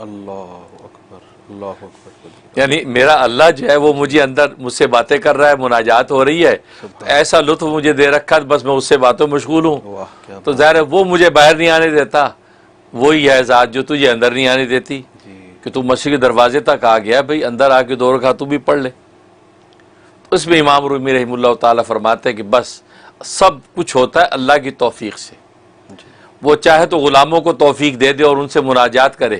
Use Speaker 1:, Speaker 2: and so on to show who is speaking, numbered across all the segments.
Speaker 1: اللہ اکبر، اللہ اکبر،
Speaker 2: یعنی میرا اللہ جو ہے وہ مجھے اندر مجھ سے باتیں کر رہا ہے، مناجات ہو رہی ہے، ایسا لطف مجھے دے رکھا ہے، بس میں اس سے باتوں میں مشغول ہوں.
Speaker 1: واہ کیا
Speaker 2: تو ظاہر ہے وہ مجھے باہر نہیں آنے دیتا، وہی ہے ذات جو تجھے اندر نہیں آنے دیتی
Speaker 1: جی
Speaker 2: کہ تو مسجد کے دروازے تک آ گیا، بھئی اندر آ کے 2 رکعت تو بھی پڑھ لے. تو اس میں امام رومی رحمہ اللہ تعالیٰ فرماتے ہیں کہ بس سب کچھ ہوتا ہے اللہ کی توفیق سے. وہ چاہے تو غلاموں کو توفیق دے دے اور ان سے مناجات کرے،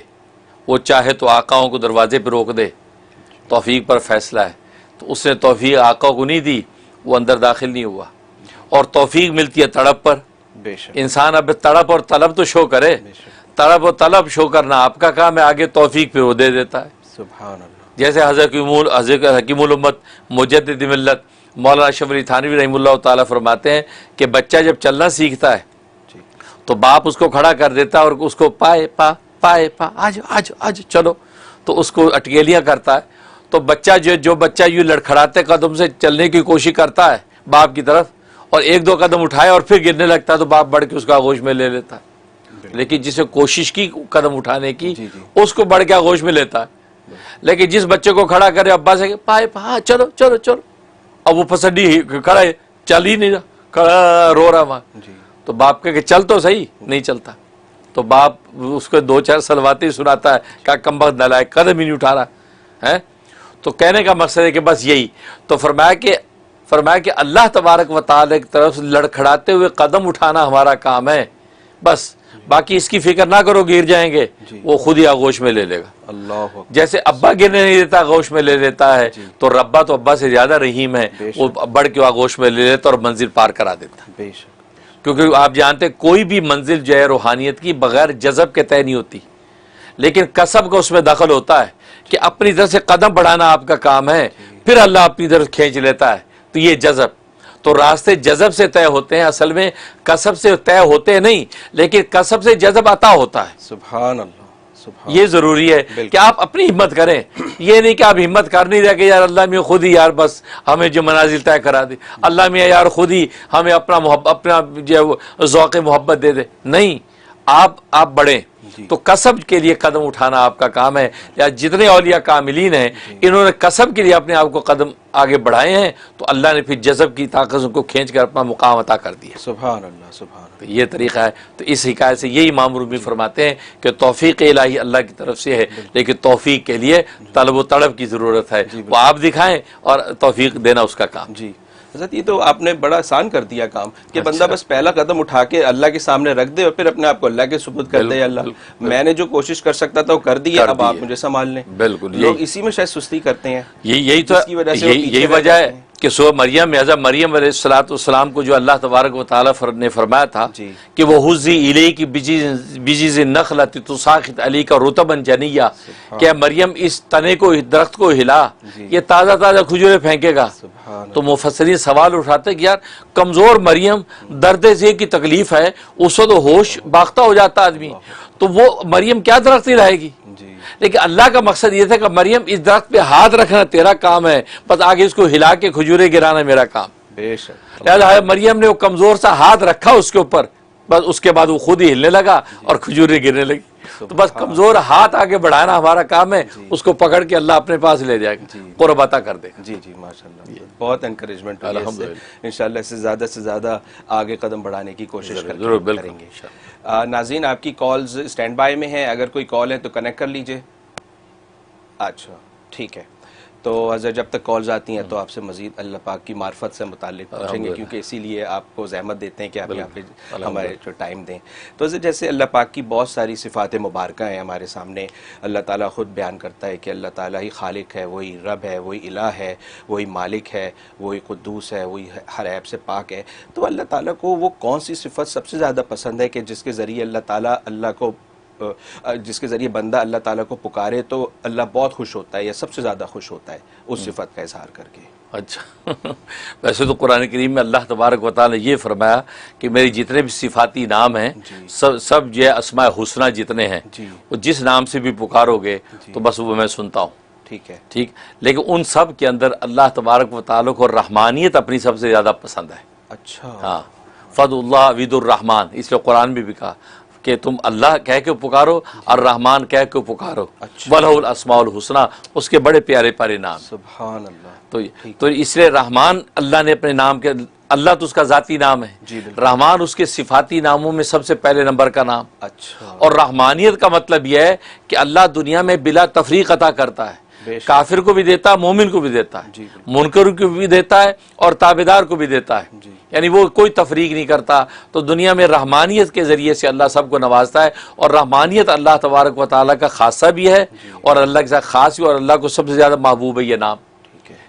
Speaker 2: وہ چاہے تو آقاؤں کو دروازے پہ روک دے، توفیق پر فیصلہ ہے. تو اس نے توفیق آقا کو نہیں دی، وہ اندر داخل نہیں ہوا. اور توفیق ملتی ہے تڑپ پر.
Speaker 1: بے شک،
Speaker 2: انسان اب تڑپ اور طلب تو شو کرے،
Speaker 1: بے شک،
Speaker 2: طلب و طلب شو کرنا آپ کا کام ہے، آگے توفیق پہ وہ دے دیتا ہے.
Speaker 1: سبحان اللہ.
Speaker 2: جیسے حضرت حکیم الامت مجدد ملت مولانا اشرف علی تھانوی رحمہ اللہ تعالیٰ فرماتے ہیں کہ بچہ جب چلنا سیکھتا ہے
Speaker 1: جی
Speaker 2: تو باپ اس کو کھڑا کر دیتا ہے اور اس کو پائے پا آج چلو، تو اس کو اٹکیلیاں کرتا ہے. تو بچہ جو بچہ یوں لڑکھڑاتے قدم سے چلنے کی کوشش کرتا ہے باپ کی طرف اور 1-2 قدم اٹھائے اور پھر گرنے لگتا ہے تو باپ بڑھ کے اس کو آغوش میں لے لیتا ہے. لیکن جسے کوشش کی قدم اٹھانے کی
Speaker 1: جی جی.
Speaker 2: اس کو بڑھ کے آغوش میں لیتا ہے. لیکن جس بچے کو کھڑا کرے ابا سے پائے پا چلو چلو چلو، اب وہ پسڈی کھڑا ہے، چل ہی نہیں رہا، کھڑا رو رہا وہاں.
Speaker 1: جی
Speaker 2: تو باپ کہ چل تو صحیح، نہیں چلتا. تو باپ اس کو 2-4 سلواتی سناتا ہے کہ کمبخت نالائق قدم ہی نہیں اٹھا رہا ہے. تو کہنے کا مقصد ہے کہ بس یہی. تو فرمایا کہ اللہ تبارک و تعالی کی طرف سے لڑکھڑاتے ہوئے قدم اٹھانا ہمارا کام ہے، بس باقی اس کی فکر نہ کرو گر جائیں گے، وہ خود ہی آغوش میں لے لے گا.
Speaker 1: اللہ اکبر.
Speaker 2: جیسے ابا گرنے نہیں دیتا آغوش میں لے لیتا ہے، تو ربا تو ابا سے زیادہ رحیم ہے، وہ بڑھ کے آغوش میں لے لیتا اور منزل پار کرا دیتا.
Speaker 1: بے شک.
Speaker 2: کیونکہ آپ جانتے کوئی بھی منزل جو ہے روحانیت کی بغیر جذب کے طے نہیں ہوتی، لیکن کسب کا اس میں دخل ہوتا ہے کہ اپنی طرف سے قدم بڑھانا آپ کا کام ہے، پھر اللہ اپنی طرف کھینچ لیتا ہے. تو یہ جذب، تو راستے جذب سے طے ہوتے ہیں، اصل میں کسب سے طے ہوتے نہیں، لیکن کسب سے جذب عطا ہوتا ہے.
Speaker 1: سبحان اللہ، سبحان.
Speaker 2: یہ ضروری ہے کہ آپ اپنی ہمت کریں. یہ نہیں کہ آپ ہمت کر نہیں رہے کہ یار اللہ میں خود ہی یار بس ہمیں جو منازل طے کرا دے، اللہ میں یار خود ہی ہمیں اپنا جو ذوق محبت دے دے. نہیں، آپ بڑھیں. تو کسب کے لیے قدم اٹھانا آپ کا کام ہے. یا جتنے اولیاء کاملین ہیں انہوں نے کسب کے لیے اپنے آپ کو قدم آگے بڑھائے ہیں، تو اللہ نے پھر جذب کی طاقت ان کو کھینچ کر اپنا مقام عطا کر دیا.
Speaker 1: سبحان اللہ، سبحان اللہ.
Speaker 2: تو یہ طریقہ ہے. تو اس حکایت سے یہی امام رومی فرماتے ہیں کہ توفیق الہی اللہ کی طرف سے ہے، لیکن توفیق کے لیے طلب و طلب کی ضرورت ہے. وہ آپ دکھائیں اور توفیق دینا اس کا کام.
Speaker 1: جی حضرت، یہ تو آپ نے بڑا آسان کر دیا کام کہ بندہ بس پہلا قدم اٹھا کے اللہ کے سامنے رکھ دے اور پھر اپنے آپ کو اللہ کے سپرد کر دے. اللہ میں نے جو کوشش کر سکتا تھا وہ کر دی ہے، اب آپ مجھے سنبھال لیں.
Speaker 2: بالکل
Speaker 1: لوگ اسی میں شاید سستی کرتے ہیں.
Speaker 2: یہی تو یہی وجہ ہے کہ سو مریم حضرت مریم علیہ السلام کو جو اللہ تبارک و تعالیٰ نے فرمایا تھا کہ وہ حزی الیک بجیز النخلۃ تساقط علیک رطبا جنیا، کہ مریم اس تنے کو، درخت کو ہلا، یہ تازہ تازہ کھجورے پھینکے گا. تو مفسرین سوال اٹھاتے کہ یار کمزور مریم، درد ذیل کی تکلیف ہے، اس وقت ہوش باختہ ہو جاتا آدمی، تو وہ مریم کیا درخت نہیں لائے گی. لیکن اللہ کا مقصد یہ تھا کہ مریم اس درخت پہ ہاتھ رکھنا تیرا کام ہے، بس آگے اس کو ہلا کے کھجورے گرانا میرا کام.
Speaker 1: بے شک.
Speaker 2: لہٰذا مریم نے وہ کمزور سا ہاتھ رکھا اس کے اوپر، بس اس کے بعد وہ خود ہی ہلنے لگا اور کھجورے گرنے لگی. تو بس کمزور ہاتھ آگے بڑھانا ہمارا کام ہے، اس کو پکڑ کے اللہ اپنے پاس لے جائے گا، قرب عطا کر دے گا.
Speaker 1: جی جی ماشاءاللہ، بہت انکریجمنٹ ہوئی ہے. انشاءاللہ اس سے زیادہ آگے قدم بڑھانے کی کوشش کریں گے. ناظرین، آپ کی کالز اسٹینڈ بائی میں ہیں، اگر کوئی کال ہے تو کنیکٹ کر لیجئے. اچھا ٹھیک ہے. تو حضرت جب تک کالز آتی ہیں تو آپ سے مزید اللہ پاک کی معرفت سے متعلق پوچھیں گے، کیونکہ اسی لیے آپ کو زحمت دیتے ہیں کہ آپ یہاں پہ ہمارے جو ٹائم دیں. تو حضرت جیسے اللہ پاک کی بہت ساری صفات مبارکہ ہیں ہمارے سامنے. اللہ تعالیٰ خود بیان کرتا ہے کہ اللہ تعالیٰ ہی خالق ہے، وہی رب ہے، وہی الہ ہے، وہی مالک ہے، وہی قدوس ہے، وہی ہر عیب سے پاک ہے. تو اللہ تعالیٰ کو وہ کون سی صفت سب سے زیادہ پسند ہے کہ جس کے ذریعے جس کے ذریعے بندہ اللہ تعالیٰ کو پکارے تو اللہ بہت خوش ہوتا ہے یا سب سے زیادہ خوش ہوتا ہے اس صفت کا اظہار کر کے؟
Speaker 2: اچھا، ویسے تو قرآن کریم میں اللہ تبارک و تعالیٰ نے یہ فرمایا کہ میری جتنے بھی صفاتی نام ہیں سب جو ہے اسماء حسنہ جتنے ہیں، وہ جس نام سے بھی پکارو گے تو بس وہ میں سنتا ہوں. ٹھیک ہے، ٹھیک. لیکن ان سب کے اندر اللہ تبارک و تعالیٰ کو رحمانیت اپنی سب سے زیادہ پسند ہے.
Speaker 1: اچھا.
Speaker 2: ہاں، فض اللہ ود الرحمان، اس لیے قرآن میں بھی کہا کہ تم اللہ کہہ کے پکارو اور رحمان کہہ کے پکارو، وَلَهُ الْأَسْمَاءُ الْحُسْنَى، اس کے بڑے پیارے پیارے نام۔
Speaker 1: سبحان اللہ۔
Speaker 2: تو اس لیے رحمان اللہ نے اپنے نام کے، اللہ تو اس کا ذاتی نام ہے، رحمان اس کے صفاتی ناموں میں سب سے پہلے نمبر کا نام۔
Speaker 1: اچھا۔
Speaker 2: اور رحمانیت کا مطلب یہ ہے کہ اللہ دنیا میں بلا تفریق عطا کرتا ہے، کافر کو بھی دیتا ہے، مومن کو بھی دیتا ہے، منکر کو بھی دیتا ہے اور تابعدار کو بھی دیتا ہے، یعنی وہ کوئی تفریق نہیں کرتا۔ تو دنیا میں رحمانیت کے ذریعے سے اللہ سب کو نوازتا ہے، اور رحمانیت اللہ تبارک و تعالیٰ کا خاصہ بھی ہے اور اللہ کے ساتھ خاص بھی، اور اللہ کو سب سے زیادہ محبوب ہے یہ نام۔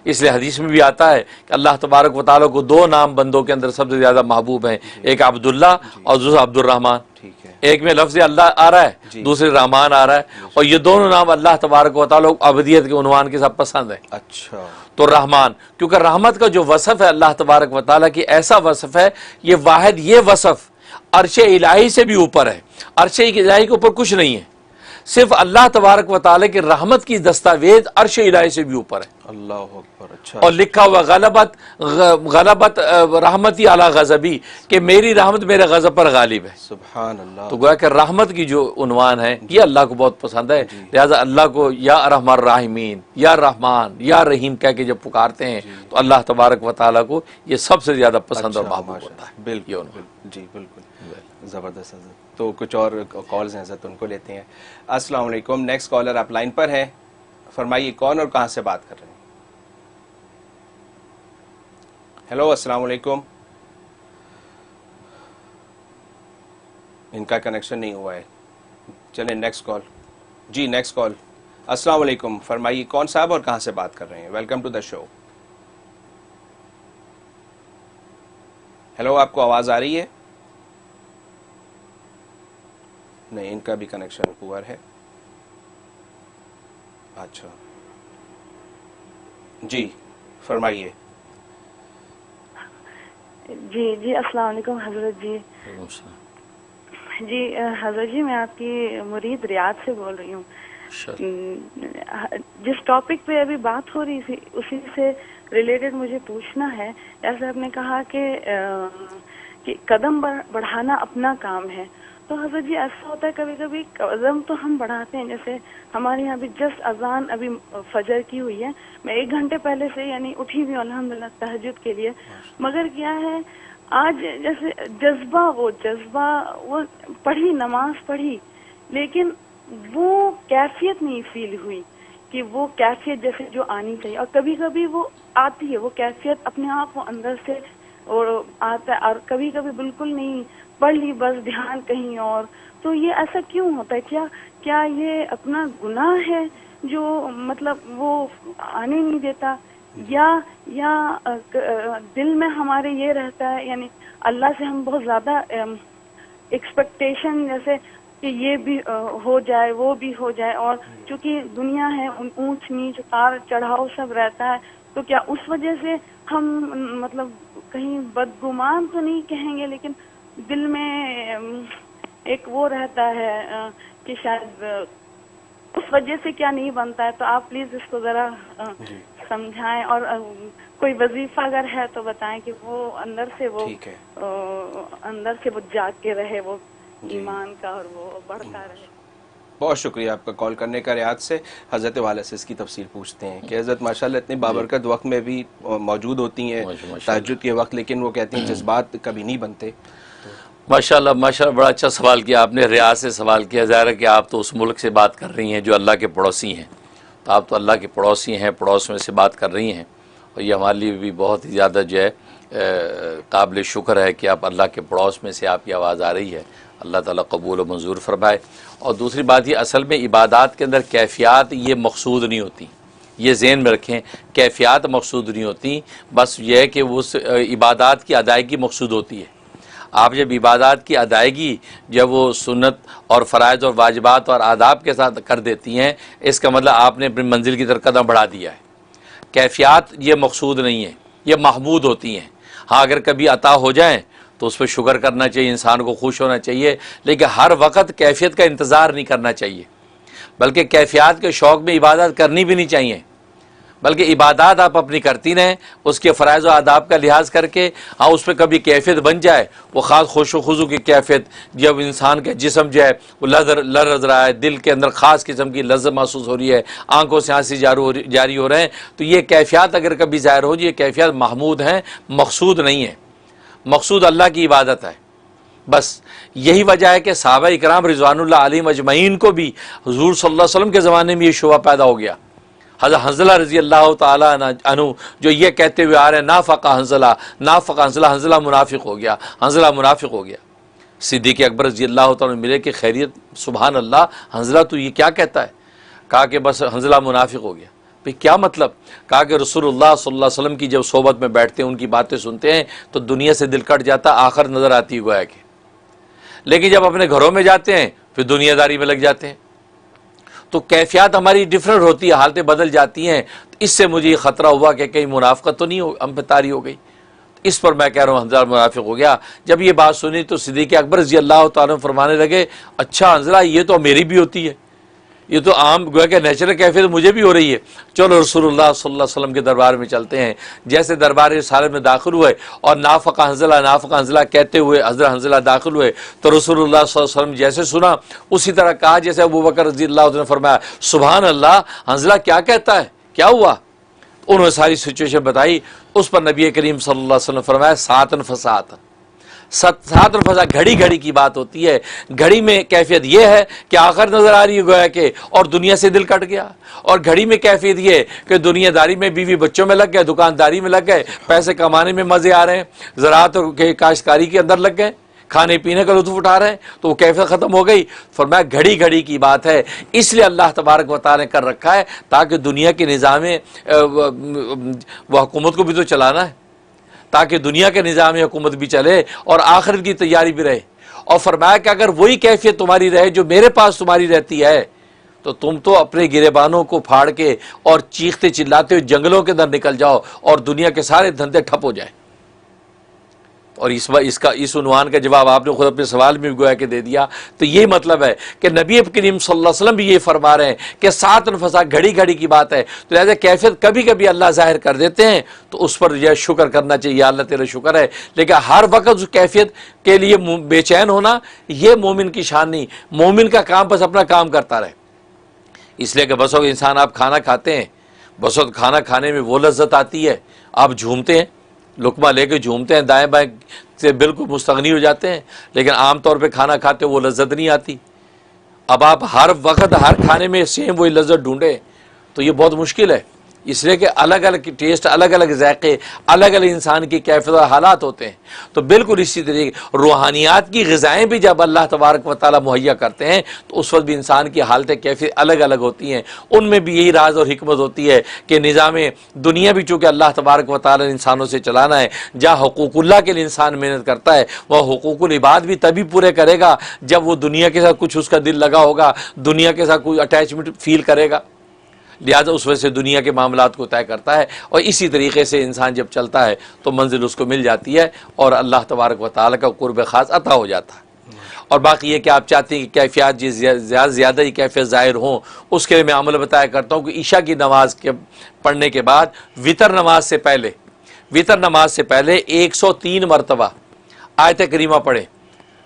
Speaker 2: اس لیے حدیث میں بھی آتا ہے کہ اللہ تبارک و تعالیٰ کو دو نام بندوں کے اندر سب سے زیادہ محبوب ہیں، ایک عبداللہ اور دوسرا عبد الرحمن۔ ایک میں لفظ اللہ آ رہا ہے، دوسرے رحمان آ رہا ہے، اور یہ دونوں نام اللہ تبارک و تعالیٰ کو عبدیت کے عنوان کے ساتھ پسند ہے۔
Speaker 1: اچھا۔
Speaker 2: تو رحمان، کیونکہ رحمت کا جو وصف ہے اللہ تبارک و تعالیٰ کی، ایسا وصف ہے، یہ واحد یہ وصف عرش الہی سے بھی اوپر ہے، عرش الہی کے اوپر کچھ نہیں ہے، صرف اللہ تبارک و تعالیٰ کی رحمت کی دستاویز عرش الہی سے بھی اوپر ہے۔
Speaker 1: اللہ اکبر۔ اچھا۔
Speaker 2: اور لکھا ہوا غلبت رحمتی علی غضبی، کہ میری رحمت میرے غضب پر غالب ہے۔
Speaker 1: سبحان اللہ۔
Speaker 2: تو گویا کہ رحمت کی جو عنوان ہے یہ اللہ کو بہت پسند ہے، لہذا اللہ کو یا ارحم الراحمین، یا رحمان، یا رحیم کہہ کے جب پکارتے ہیں تو اللہ تبارک و تعالیٰ کو یہ سب سے زیادہ پسند اور محبوب ہوتا ہے۔
Speaker 1: بالکل جی، بالکل زبردست حضرت۔ تو کچھ اور کالز ہیں حضرت، ان کو لیتے ہیں۔ السلام علیکم، نیکسٹ کالر آپ لائن پر ہیں، فرمائیے کون اور کہاں سے بات کر رہے ہیں؟ ہیلو، السلام علیکم۔ ان کا کنیکشن نہیں ہوا ہے، چلیں نیکسٹ کال۔ جی نیکسٹ کال۔ السلام علیکم، فرمائیے کون صاحب اور کہاں سے بات کر رہے ہیں؟ Welcome to the show. Hello, آپ کو آواز آ رہی ہے؟ نہیں، ان کا بھی کنیکشن پور ہے۔ اچھا جی فرمائیے۔
Speaker 3: جی السلام علیکم حضرت جی۔ جی حضرت جی، میں آپ کی مرید ریاض سے بول رہی ہوں۔ جس ٹاپک پہ ابھی بات ہو رہی تھی اسی سے ریلیٹڈ مجھے پوچھنا ہے۔ جیسے آپ نے کہا کہ قدم بڑھانا اپنا کام ہے، تو حضرت جی ایسا ہوتا ہے کبھی کبھی قدم تو ہم بڑھاتے ہیں، جیسے ہمارے یہاں بھی جسٹ اذان ابھی فجر کی ہوئی ہے، میں 1 گھنٹے پہلے سے یعنی اٹھی ہوئی ہوں الحمدللہ تہجد کے لیے، مگر کیا ہے آج جیسے جذبہ وہ پڑھی، نماز پڑھی، لیکن وہ کیفیت نہیں فیل ہوئی کہ وہ کیفیت جیسے جو آنی چاہیے، اور کبھی کبھی وہ آتی ہے، وہ کیفیت اپنے آپ وہ اندر سے اور آتا ہے، اور کبھی کبھی بالکل نہیں، پڑھ لی بس دھیان کہیں اور۔ تو یہ ایسا کیوں ہوتا ہے؟ کیا یہ اپنا گناہ ہے جو مطلب وہ آنے نہیں دیتا، یا دل میں ہمارے یہ رہتا ہے، یعنی اللہ سے ہم بہت زیادہ ایکسپیکٹیشن جیسے کہ یہ بھی ہو جائے وہ بھی ہو جائے، اور چونکہ دنیا ہے اونچ نیچ اتار چڑھاؤ سب رہتا ہے، تو کیا اس وجہ سے ہم مطلب کہیں بدگمان تو نہیں کہیں گے، لیکن دل میں ایک وہ رہتا ہے کہ شاید اس وجہ سے کیا نہیں بنتا ہے؟ تو آپ پلیز اس کو ذرا سمجھائیں، اور کوئی وظیفہ اگر ہے تو بتائیں کہ وہ اندر سے وہ جاگ کے رہے، وہ ایمان کا، اور وہ بڑھتا رہے۔
Speaker 1: بہت شکریہ آپ کا کال کرنے کا ریاض سے۔ حضرت والے سے اس کی تفصیل پوچھتے ہیں کہ حضرت ماشاءاللہ اتنی بابرکت وقت میں بھی موجود ہوتی ہیں تہجد کے وقت، لیکن وہ کہتی ہیں جذبات کبھی نہیں بنتے۔
Speaker 2: ماشاءاللہ ماشاءاللہ، بڑا اچھا سوال کیا آپ نے، ریاض سے سوال کیا۔ ظاہر ہے کہ آپ تو اس ملک سے بات کر رہی ہیں جو اللہ کے پڑوسی ہیں، تو آپ تو اللہ کے پڑوسی ہیں، پڑوس میں سے بات کر رہی ہیں، اور یہ ہمارے لیے بھی بہت ہی زیادہ جو ہے قابل شکر ہے کہ آپ اللہ کے پڑوس میں سے آپ کی آواز آ رہی ہے۔ اللہ تعالیٰ قبول و منظور فرمائے۔ اور دوسری بات یہ، اصل میں عبادات کے اندر کیفیات یہ مقصود نہیں ہوتی، یہ ذہن میں رکھیں، کیفیات مقصود نہیں ہوتی، بس یہ ہے کہ اس عبادات کی ادائیگی مقصود ہوتی ہے۔ آپ جب عبادات کی ادائیگی جب وہ سنت اور فرائض اور واجبات اور آداب کے ساتھ کر دیتی ہیں، اس کا مطلب آپ نے اپنی منزل کی طرف قدم بڑھا دیا ہے۔ کیفیات یہ مقصود نہیں ہیں، یہ محمود ہوتی ہیں۔ ہاں اگر کبھی عطا ہو جائیں تو اس پہ شکر کرنا چاہیے، انسان کو خوش ہونا چاہیے، لیکن ہر وقت کیفیت کا انتظار نہیں کرنا چاہیے، بلکہ کیفیات کے شوق میں عبادت کرنی بھی نہیں چاہیے۔ بلکہ عبادات آپ اپنی کرتی رہیں اس کے فرائض و آداب کا لحاظ کر کے. ہاں اس پہ کبھی کیفیت بن جائے وہ خاص خوش و خضو کی کیفیت، جب انسان کا جسم جو ہے وہ لرز رہا ہے، دل کے اندر خاص قسم کی لذت محسوس ہو رہی ہے، آنکھوں سے آنسو جاری ہو رہے ہیں، تو یہ کیفیات اگر کبھی ظاہر ہو، یہ کیفیات محمود ہیں، مقصود نہیں ہیں. مقصود اللہ کی عبادت ہے. بس یہی وجہ ہے کہ صحابہ اکرام رضوان اللہ علیہم اجمعین کو بھی حضور صلی اللہ علیہ وسلم کے زمانے میں یہ شبہ پیدا ہو گیا. حضرت حنظلہ رضی اللہ تعالیٰ عنہ جو یہ کہتے ہوئے آ رہے ہیں نافقہ حنظلہ، حنظلہ منافق ہو گیا، حنظلہ منافق ہو گیا. صدیق اکبر رضی اللہ تعالیٰ ملے کہ خیریت، سبحان اللہ حنظلہ تو یہ کیا کہتا ہے؟ کہا کہ بس حنظلہ منافق ہو گیا. بھئی کیا مطلب؟ کہا کہ رسول اللہ صلی اللہ علیہ وسلم کی جب صحبت میں بیٹھتے ہیں، ان کی باتیں سنتے ہیں تو دنیا سے دل کٹ جاتا، آخر نظر آتی گویا کہ. لیکن جب اپنے گھروں میں جاتے ہیں پھر دنیا داری میں لگ جاتے ہیں. تو کیفیات ہماری ڈیفرنٹ ہوتی ہے، حالتیں بدل جاتی ہیں. اس سے مجھے یہ خطرہ ہوا کہ کہیں منافقت تو نہیں ہم پہ طاری ہو گئی. اس پر میں کہہ رہا ہوں حنظلہ منافق ہو گیا. جب یہ بات سنی تو صدیق اکبر رضی اللہ تعالیٰ فرمانے لگے اچھا حنظلہ یہ تو میری بھی ہوتی ہے، یہ تو عام گویا کہ نیچرل کیفیت مجھے بھی ہو رہی ہے. چلو رسول اللہ صلی اللہ علیہ وسلم کے دربار میں چلتے ہیں. جیسے دربار رسالت میں داخل ہوئے اور نافقہ حنظلہ کہتے ہوئے حضرت حنظلہ داخل ہوئے تو رسول اللہ صلی اللہ علیہ وسلم جیسے سنا اسی طرح کہا جیسے ابوبکر رضی اللہ عنہ نے فرمایا سبحان اللہ حنظلہ کیا کہتا ہے، کیا ہوا؟ انہوں نے ساری سچویشن بتائی. اس پر نبی کریم صلی اللہ علیہ وسلم فرمایا ساتن فساتن. ساتن فسا گھڑی گھڑی کی بات ہوتی ہے. گھڑی میں کیفیت یہ ہے کہ آخر نظر آ رہی ہے گویا کہ اور دنیا سے دل کٹ گیا، اور گھڑی میں کیفیت یہ کہ دنیا داری میں بیوی بچوں میں لگ گئے، دکانداری میں لگ گئے، پیسے کمانے میں مزے آ رہے ہیں، زراعت کے کاشتکاری کے اندر لگ گئے، کھانے پینے کا لطف اٹھا رہے ہیں، تو وہ کیفیت ختم ہو گئی. فرمایا گھڑی گھڑی کی بات ہے. اس لیے اللہ تبارک و تعالیٰ نے کر رکھا ہے تاکہ دنیا کے نظام وہ حکومت کو بھی تو چلانا ہے، تاکہ دنیا کے نظام حکومت بھی چلے اور آخرت کی تیاری بھی رہے. اور فرمایا کہ اگر وہی کیفیت تمہاری رہے جو میرے پاس تمہاری رہتی ہے تو تم تو اپنے گریبانوں کو پھاڑ کے اور چیختے چلاتے ہوئے جنگلوں کے اندر نکل جاؤ اور دنیا کے سارے دھندے ٹھپ ہو جائیں. اور اس عنوان کا جواب آپ نے خود اپنے سوال میں بھی گویا کہ دے دیا. تو یہ مطلب ہے کہ نبی کریم صلی اللہ علیہ وسلم بھی یہ فرما رہے ہیں کہ سات انفسا گھڑی گھڑی کی بات ہے. تو لہٰذا کیفیت کبھی کبھی اللہ ظاہر کر دیتے ہیں تو اس پر یہ شکر کرنا چاہیے، یا اللہ تیرا شکر ہے. لیکن ہر وقت اس کیفیت کے لیے بے چین ہونا یہ مومن کی شان نہیں. مومن کا کام بس اپنا کام کرتا رہے. اس لیے کہ بس وقت انسان آپ کھانا کھاتے ہیں، بس وقت کھانا کھانے میں وہ لذت آتی ہے، آپ جھومتے ہیں، لقمہ لے کے جھومتے ہیں، دائیں بائیں سے بالکل مستغنی ہو جاتے ہیں، لیکن عام طور پہ کھانا کھاتے وہ لذت نہیں آتی. اب آپ ہر وقت ہر کھانے میں سیم وہی لذت ڈھونڈیں تو یہ بہت مشکل ہے. اس لیے کہ الگ الگ ٹیسٹ، الگ الگ ذائقے، الگ الگ انسان کی کیفیت اور حالات ہوتے ہیں. تو بالکل اسی طریقے روحانیات کی غذائیں بھی جب اللہ تبارک و تعالیٰ مہیا کرتے ہیں تو اس وقت بھی انسان کی حالتیں کیفیت الگ الگ ہوتی ہیں. ان میں بھی یہی راز اور حکمت ہوتی ہے کہ نظام دنیا بھی چونکہ اللہ تبارک و تعالیٰ نے انسانوں سے چلانا ہے، جہاں حقوق اللہ کے لیے انسان محنت کرتا ہے وہ حقوق العباد بھی تبھی پورے کرے گا جب وہ دنیا کے ساتھ کچھ اس کا دل لگا ہوگا، دنیا کے ساتھ کوئی اٹیچمنٹ فیل کرے گا. لہٰذا اس وجہ سے دنیا کے معاملات کو طے کرتا ہے، اور اسی طریقے سے انسان جب چلتا ہے تو منزل اس کو مل جاتی ہے اور اللہ تبارک و تعالیٰ کا قرب خاص عطا ہو جاتا ہے. اور باقی یہ کہ آپ چاہتے ہیں کہ کیفیات زیادہ ہی کیفیت ظاہر ہوں، اس کے لیے میں عمل بتایا کرتا ہوں کہ عشاء کی نماز کے پڑھنے کے بعد وطر نماز سے پہلے 103 مرتبہ آیت کریمہ پڑھیں،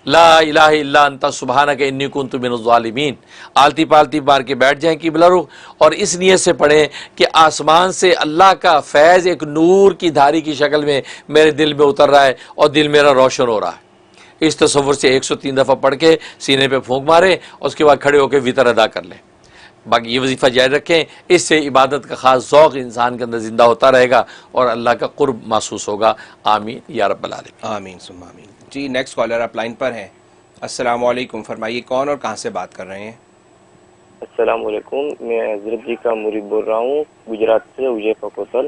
Speaker 2: لا الہ الا انت سبحانک انی کنت من الظالمین. آلتی پالتی بار کے بیٹھ جائیں قبلہ رخ، اور اس نیت سے پڑھیں کہ آسمان سے اللہ کا فیض ایک نور کی دھاری کی شکل میں میرے دل میں اتر رہا ہے اور دل میرا روشن ہو رہا ہے. اس تصور سے 103 دفعہ پڑھ کے سینے پہ پھونک ماریں اور اس کے بعد کھڑے ہو کے وطر ادا کر لیں. باقی یہ وظیفہ جاری رکھیں، اس سے عبادت کا خاص ذوق انسان کے اندر زندہ ہوتا رہے گا اور اللہ کا قرب محسوس ہوگا. آمین یا رب العالمین.
Speaker 1: آمین ثم آمین. جی نیکسٹ کالر آپ لائن پر ہیں. السلام علیکم، فرمائیے کون اور کہاں سے بات کر رہے ہیں؟
Speaker 4: السلام علیکم، میں حضرت جی کا مرید بول رہا ہوں گجرات سے، حذیفہ کوتل.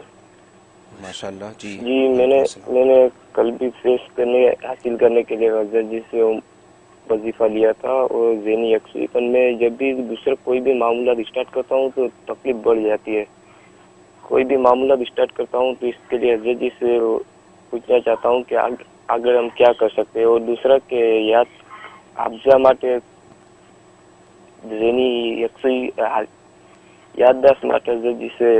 Speaker 1: ماشاءاللہ. جی
Speaker 4: میں نے کل بھی حاصل کرنے کے لیے حضرت جی سے وظیفہ لیا تھا، اور ذہنی یکسوئی پن میں جب بھی دوسرا کوئی بھی معاملات اسٹارٹ کرتا ہوں تو تکلیف بڑھ جاتی ہے. کوئی بھی معاملات اسٹارٹ کرتا ہوں تو اس کے لیے حضرت جی سے پوچھنا چاہتا ہوں کہ اگر ہم کیا کر سکتے ہیں. اور دوسرا کہ افزا માટે ذہنی یکسوئی یادداشت માટે حضرت جی سے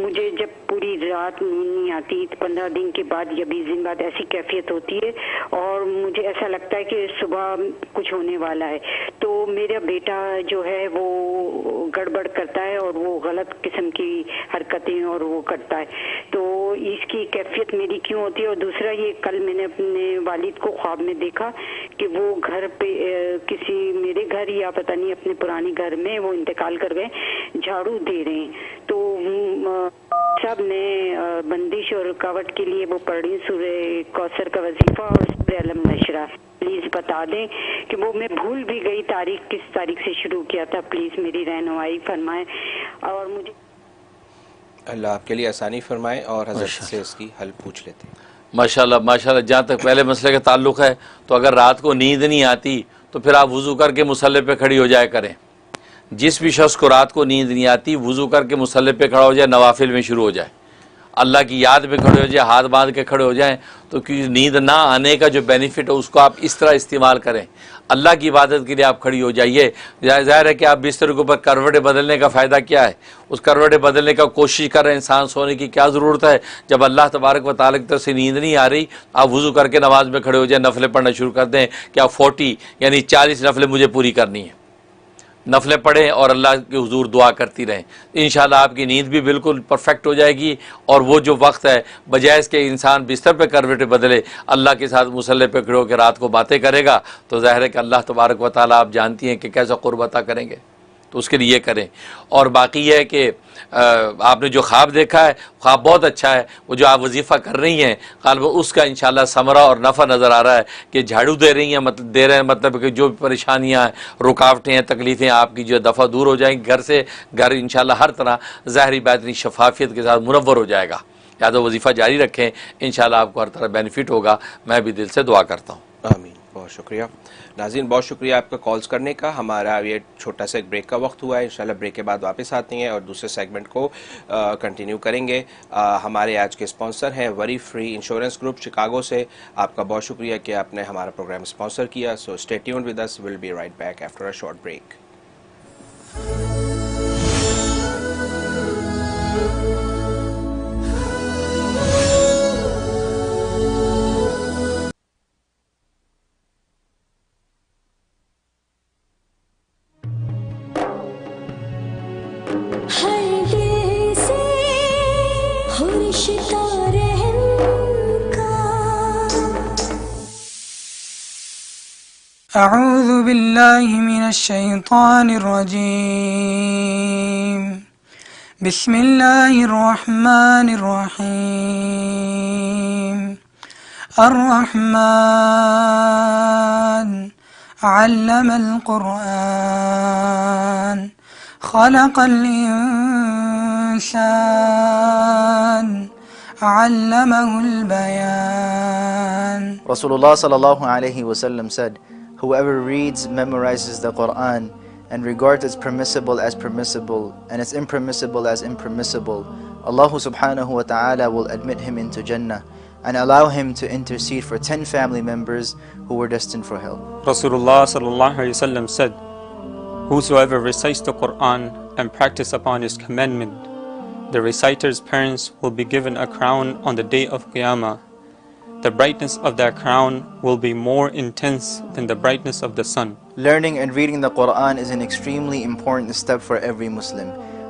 Speaker 5: مجھے جب پوری رات نیند نہیں آتی 15 دن کے بعد یا 20 دن بعد ایسی کیفیت ہوتی ہے اور مجھے ایسا لگتا ہے کہ صبح کچھ ہونے والا ہے. تو میرا بیٹا جو ہے وہ گڑبڑ کرتا ہے اور وہ غلط قسم کی حرکتیں اور وہ کرتا ہے. تو اس کی کیفیت میری کیوں ہوتی ہے؟ اور دوسرا یہ کل میں نے اپنے والد کو خواب میں دیکھا کہ وہ گھر پہ کسی میرے گھر یا پتہ نہیں اپنے پرانے گھر میں وہ انتقال کر گئے, جھاڑو دے رہے ہیں. تو سب نے بندش اور رکاوٹ کے لیے وہ پڑھی سورہ کوثر کا وظیفہ اور سورہ علم نشرہ. پلیز بتا دیں کہ وہ میں بھول بھی گئی تاریخ کس تاریخ سے شروع کیا تھا. پلیز میری رہنمائی فرمائیں اور مجھے
Speaker 1: اللہ آپ کے لیے آسانی فرمائے اور حضرت سے اس کی حل پوچھ لیتے ہیں.
Speaker 2: ماشاءاللہ ماشاءاللہ. جہاں تک پہلے مسئلے کا تعلق ہے تو اگر رات کو نیند نہیں آتی تو پھر آپ وضو کر کے مصلی پہ کھڑی ہو جائے کریں. جس بھی شخص کو رات کو نیند نہیں آتی وضو کر کے مصلی پہ کھڑا ہو جائے, نوافل میں شروع ہو جائے, اللہ کی یاد میں کھڑے ہو جائے, ہاتھ باندھ کے کھڑے ہو جائیں. تو نیند نہ آنے کا جو بینیفٹ ہے اس کو آپ اس طرح استعمال کریں. اللہ کی عبادت کے لیے آپ کھڑی ہو جائیے. ظاہر ہے کہ آپ بستر کے اوپر کروٹیں بدلنے کا فائدہ کیا ہے؟ اس کروٹیں بدلنے کا کوشش کر رہے ہیں, انسان سونے کی کیا ضرورت ہے؟ جب اللہ تبارک و تعالیٰ کی طرف سے نیند نہیں آ رہی آپ وضو کر کے نماز میں کھڑے ہو جائیں, نفلیں پڑھنا شروع کر دیں کہ آپ 40 یعنی 40 نفلیں مجھے پوری کرنی ہیں. نفلیں پڑھیں اور اللہ کے حضور دعا کرتی رہیں. انشاءاللہ آپ کی نیند بھی بالکل پرفیکٹ ہو جائے گی. اور وہ جو وقت ہے بجائے اس کے انسان بستر پہ کروٹیں بدلے اللہ کے ساتھ مصلی پہ کھڑے ہو کے رات کو باتیں کرے گا تو ظاہر ہے کہ اللہ تبارک و تعالیٰ آپ جانتی ہیں کہ کیسا قرب عطا کریں گے. تو اس کے لیے یہ کریں. اور باقی یہ ہے کہ آپ نے جو خواب دیکھا ہے خواب بہت اچھا ہے. وہ جو آپ وظیفہ کر رہی ہیں غالبا اس کا انشاءاللہ ثمرہ اور نفع نظر آ رہا ہے کہ جھاڑو دے رہی ہیں, دے رہے ہیں مطلب کہ جو بھی پریشانیاں ہیں, رکاوٹیں ہیں, تکلیفیں آپ کی جو دفع دور ہو جائیں گی گھر سے. گھر انشاءاللہ ہر طرح ظاہری باطنی شفافیت کے ساتھ منور ہو جائے گا. یا تو وظیفہ جاری رکھیں, انشاءاللہ آپ کو ہر طرح بینیفٹ ہوگا. میں بھی دل سے دعا کرتا ہوں.
Speaker 1: آمین. بہت شکریہ ناظرین, بہت شکریہ آپ کا کالز کرنے کا. ہمارا یہ چھوٹا سا ایک بریک کا وقت ہوا ہے. انشاءاللہ بریک کے بعد واپس آتے ہیں اور دوسرے سیگمنٹ کو کنٹینیو کریں گے. ہمارے آج کے اسپانسر ہیں وری فری انشورنس گروپ شکاگو سے. آپ کا بہت شکریہ کہ آپ نے ہمارا پروگرام اسپانسر کیا. So stay tuned with us, will be right back after a short break.
Speaker 6: أعوذ بالله من الشيطان الرجيم. بسم الله الرحمن الرحيم. الرحمن علم القرآن خلق الإنسان علمه البيان.
Speaker 7: Rasulullah sallallahu alaihi wasallam said, whoever reads, memorizes the Quran and regards its permissible as permissible and its impermissible as impermissible, Allah subhanahu wa ta'ala will admit him into Jannah and allow him to intercede for 10 family members who were destined for hell.
Speaker 8: Rasulullah sallallahu alaihi wasallam said, whosoever recites the Quran and practice upon his commandment, the reciter's parents will be given a crown on the day of Qiyamah. The brightness of that crown will be more intense than the brightness of the sun.
Speaker 7: Learning and reading the Quran is an extremely important step for every Muslim.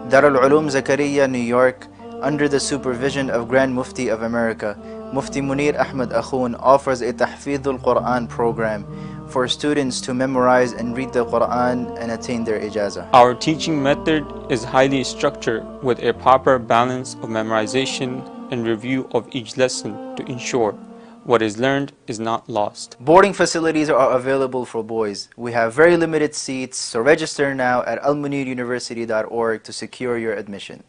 Speaker 7: Darul Uloom Zakaria, New York, under the supervision of Grand Mufti of America, Mufti Munir Ahmed Akhoon, offers a Tahfidhul Quran program for students to memorize and read the Quran and attain their ijazah.
Speaker 8: Our teaching method is highly structured with a proper balance of memorization and review of each lesson to ensure what is learned is not lost.
Speaker 7: Boarding facilities are available for boys. We have very limited seats, so register now at almuniruniversity.org to secure your admission.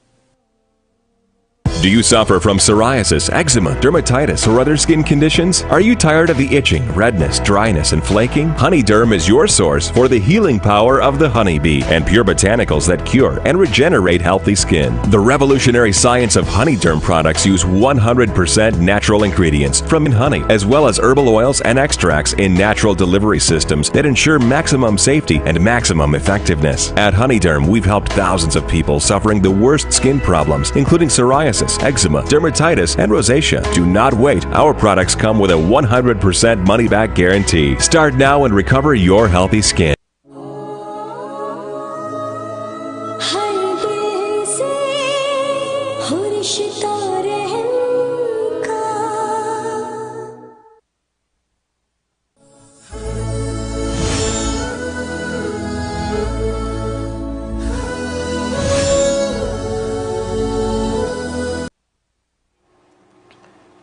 Speaker 9: Do you suffer from psoriasis, eczema, dermatitis, or other skin conditions? Are you tired of the itching, redness, dryness, and flaking? HoneyDerm is your source for the healing power of the honeybee and pure botanicals that cure and regenerate healthy skin. The revolutionary science of HoneyDerm products use 100% natural ingredients from honey, as well as herbal oils and extracts in natural delivery systems that ensure maximum safety and maximum effectiveness. At HoneyDerm, we've helped thousands of people suffering the worst skin problems, including psoriasis, eczema, dermatitis, and rosacea. Do not wait. Our products come with a 100% money-back guarantee. Start now and recover your healthy skin.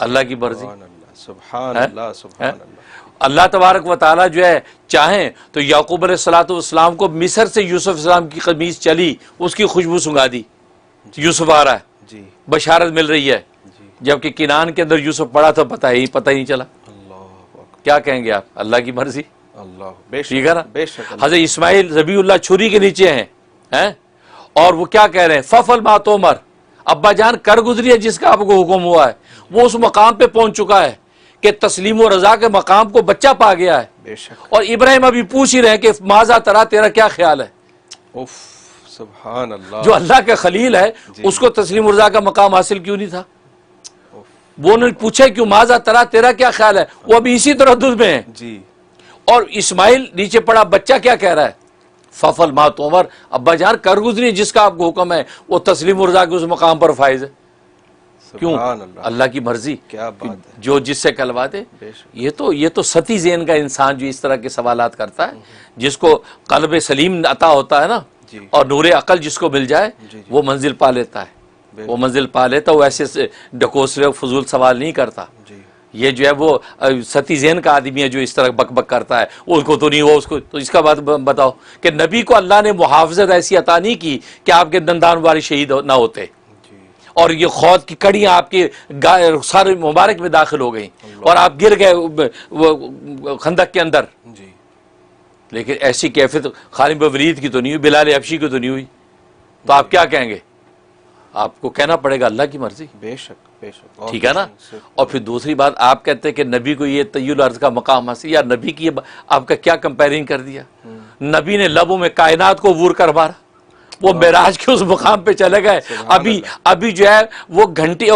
Speaker 2: اللہ کی مرضی.
Speaker 1: سبحان اللہ سبحان اللہ.
Speaker 2: اللہ تبارک و تعالیٰ جو ہے چاہیں تو یعقوب علیہ الصلوۃ والسلام کو مصر سے یوسف السلام کی قمیص چلی, اس کی خوشبو سنگا دی, یوسف آ رہا ہے,
Speaker 1: جی
Speaker 2: بشارت مل رہی ہے, جبکہ کنعان کے اندر یوسف پڑا تھا پتہ ہی نہیں چلا. کیا کہیں گے آپ؟ اللہ کی مرضی.
Speaker 1: اللہ بے
Speaker 2: ٹھیک ہے نا.
Speaker 1: بے شک.
Speaker 2: حضرت اسماعیل ذبیح اللہ چھری کے نیچے ہیں اور وہ کیا کہہ رہے ہیں؟ ففل ما تومر, ابا جان کر گزری ہے جس کا آپ کو حکم ہوا ہے. وہ اس مقام پہ پہنچ چکا ہے کہ تسلیم و رضا کے مقام کو بچہ پا گیا ہے.
Speaker 1: بے شک.
Speaker 2: اور ابراہیم ابھی پوچھ ہی رہے ہیں کہ ماذا ترا, تیرا کیا خیال ہے؟
Speaker 1: اوف سبحان اللہ.
Speaker 2: جو اللہ کے خلیل ہے اس کو تسلیم و رضا کا مقام حاصل کیوں نہیں تھا؟ وہ انہوں نے پوچھا کیوں ماذا ترا, تیرا کیا خیال ہے؟ وہ ابھی اسی تردد میں ہے.
Speaker 1: جی.
Speaker 2: اور اسماعیل نیچے پڑا بچہ کیا کہہ رہا ہے؟ ففل ما تومر, ابا جان کر گزری جس کا آپ کو حکم ہے, وہ تسلیم و رضا کے اس مقام پر فائز ہے. کیوں؟ اللہ کی مرضی.
Speaker 1: کیا بات ہے.
Speaker 2: جو جس سے کلوا دے. یہ تو ستی ذہن کا انسان جو اس طرح کے سوالات کرتا ہے, جس کو قلب سلیم عطا ہوتا ہے نا, اور نور عقل جس کو مل جائے وہ منزل پا لیتا ہے. وہ منزل پا لیتا, وہ ایسے ڈکوسرے فضول سوال نہیں کرتا. یہ جو ہے وہ ستی ذہن کا آدمی ہے جو اس طرح بک بک کرتا ہے, اس کو تو نہیں ہوا, اس کو تو. اس کا بات بتاؤ کہ نبی کو اللہ نے محافظت ایسی عطا نہیں کی کہ آپ کے دندان والے شہید نہ ہوتے, اور یہ خود کی کڑیاں آپ کے سارے مبارک میں داخل ہو گئیں اور آپ گر گئے خندق کے اندر. لیکن ایسی کیفیت خالد بن ولید کی تو نہیں ہوئی, بلال حبشی کی تو نہیں ہوئی. تو آپ کیا کہیں گے؟ آپ کو کہنا پڑے گا اللہ کی مرضی.
Speaker 1: بے شک بے شک.
Speaker 2: ٹھیک ہے نا. اور پھر دوسری بات, آپ کہتے ہیں کہ نبی کو یہ طی الارض کا مقام حاصل, یا نبی کی آپ کا کیا کمپیرنگ کر دیا؟ نبی نے لبوں میں کائنات کو عبور کر مارا, وہ معراج کے اس مقام پہ چلے گئے. ابھی جو ہے وہ گھنٹی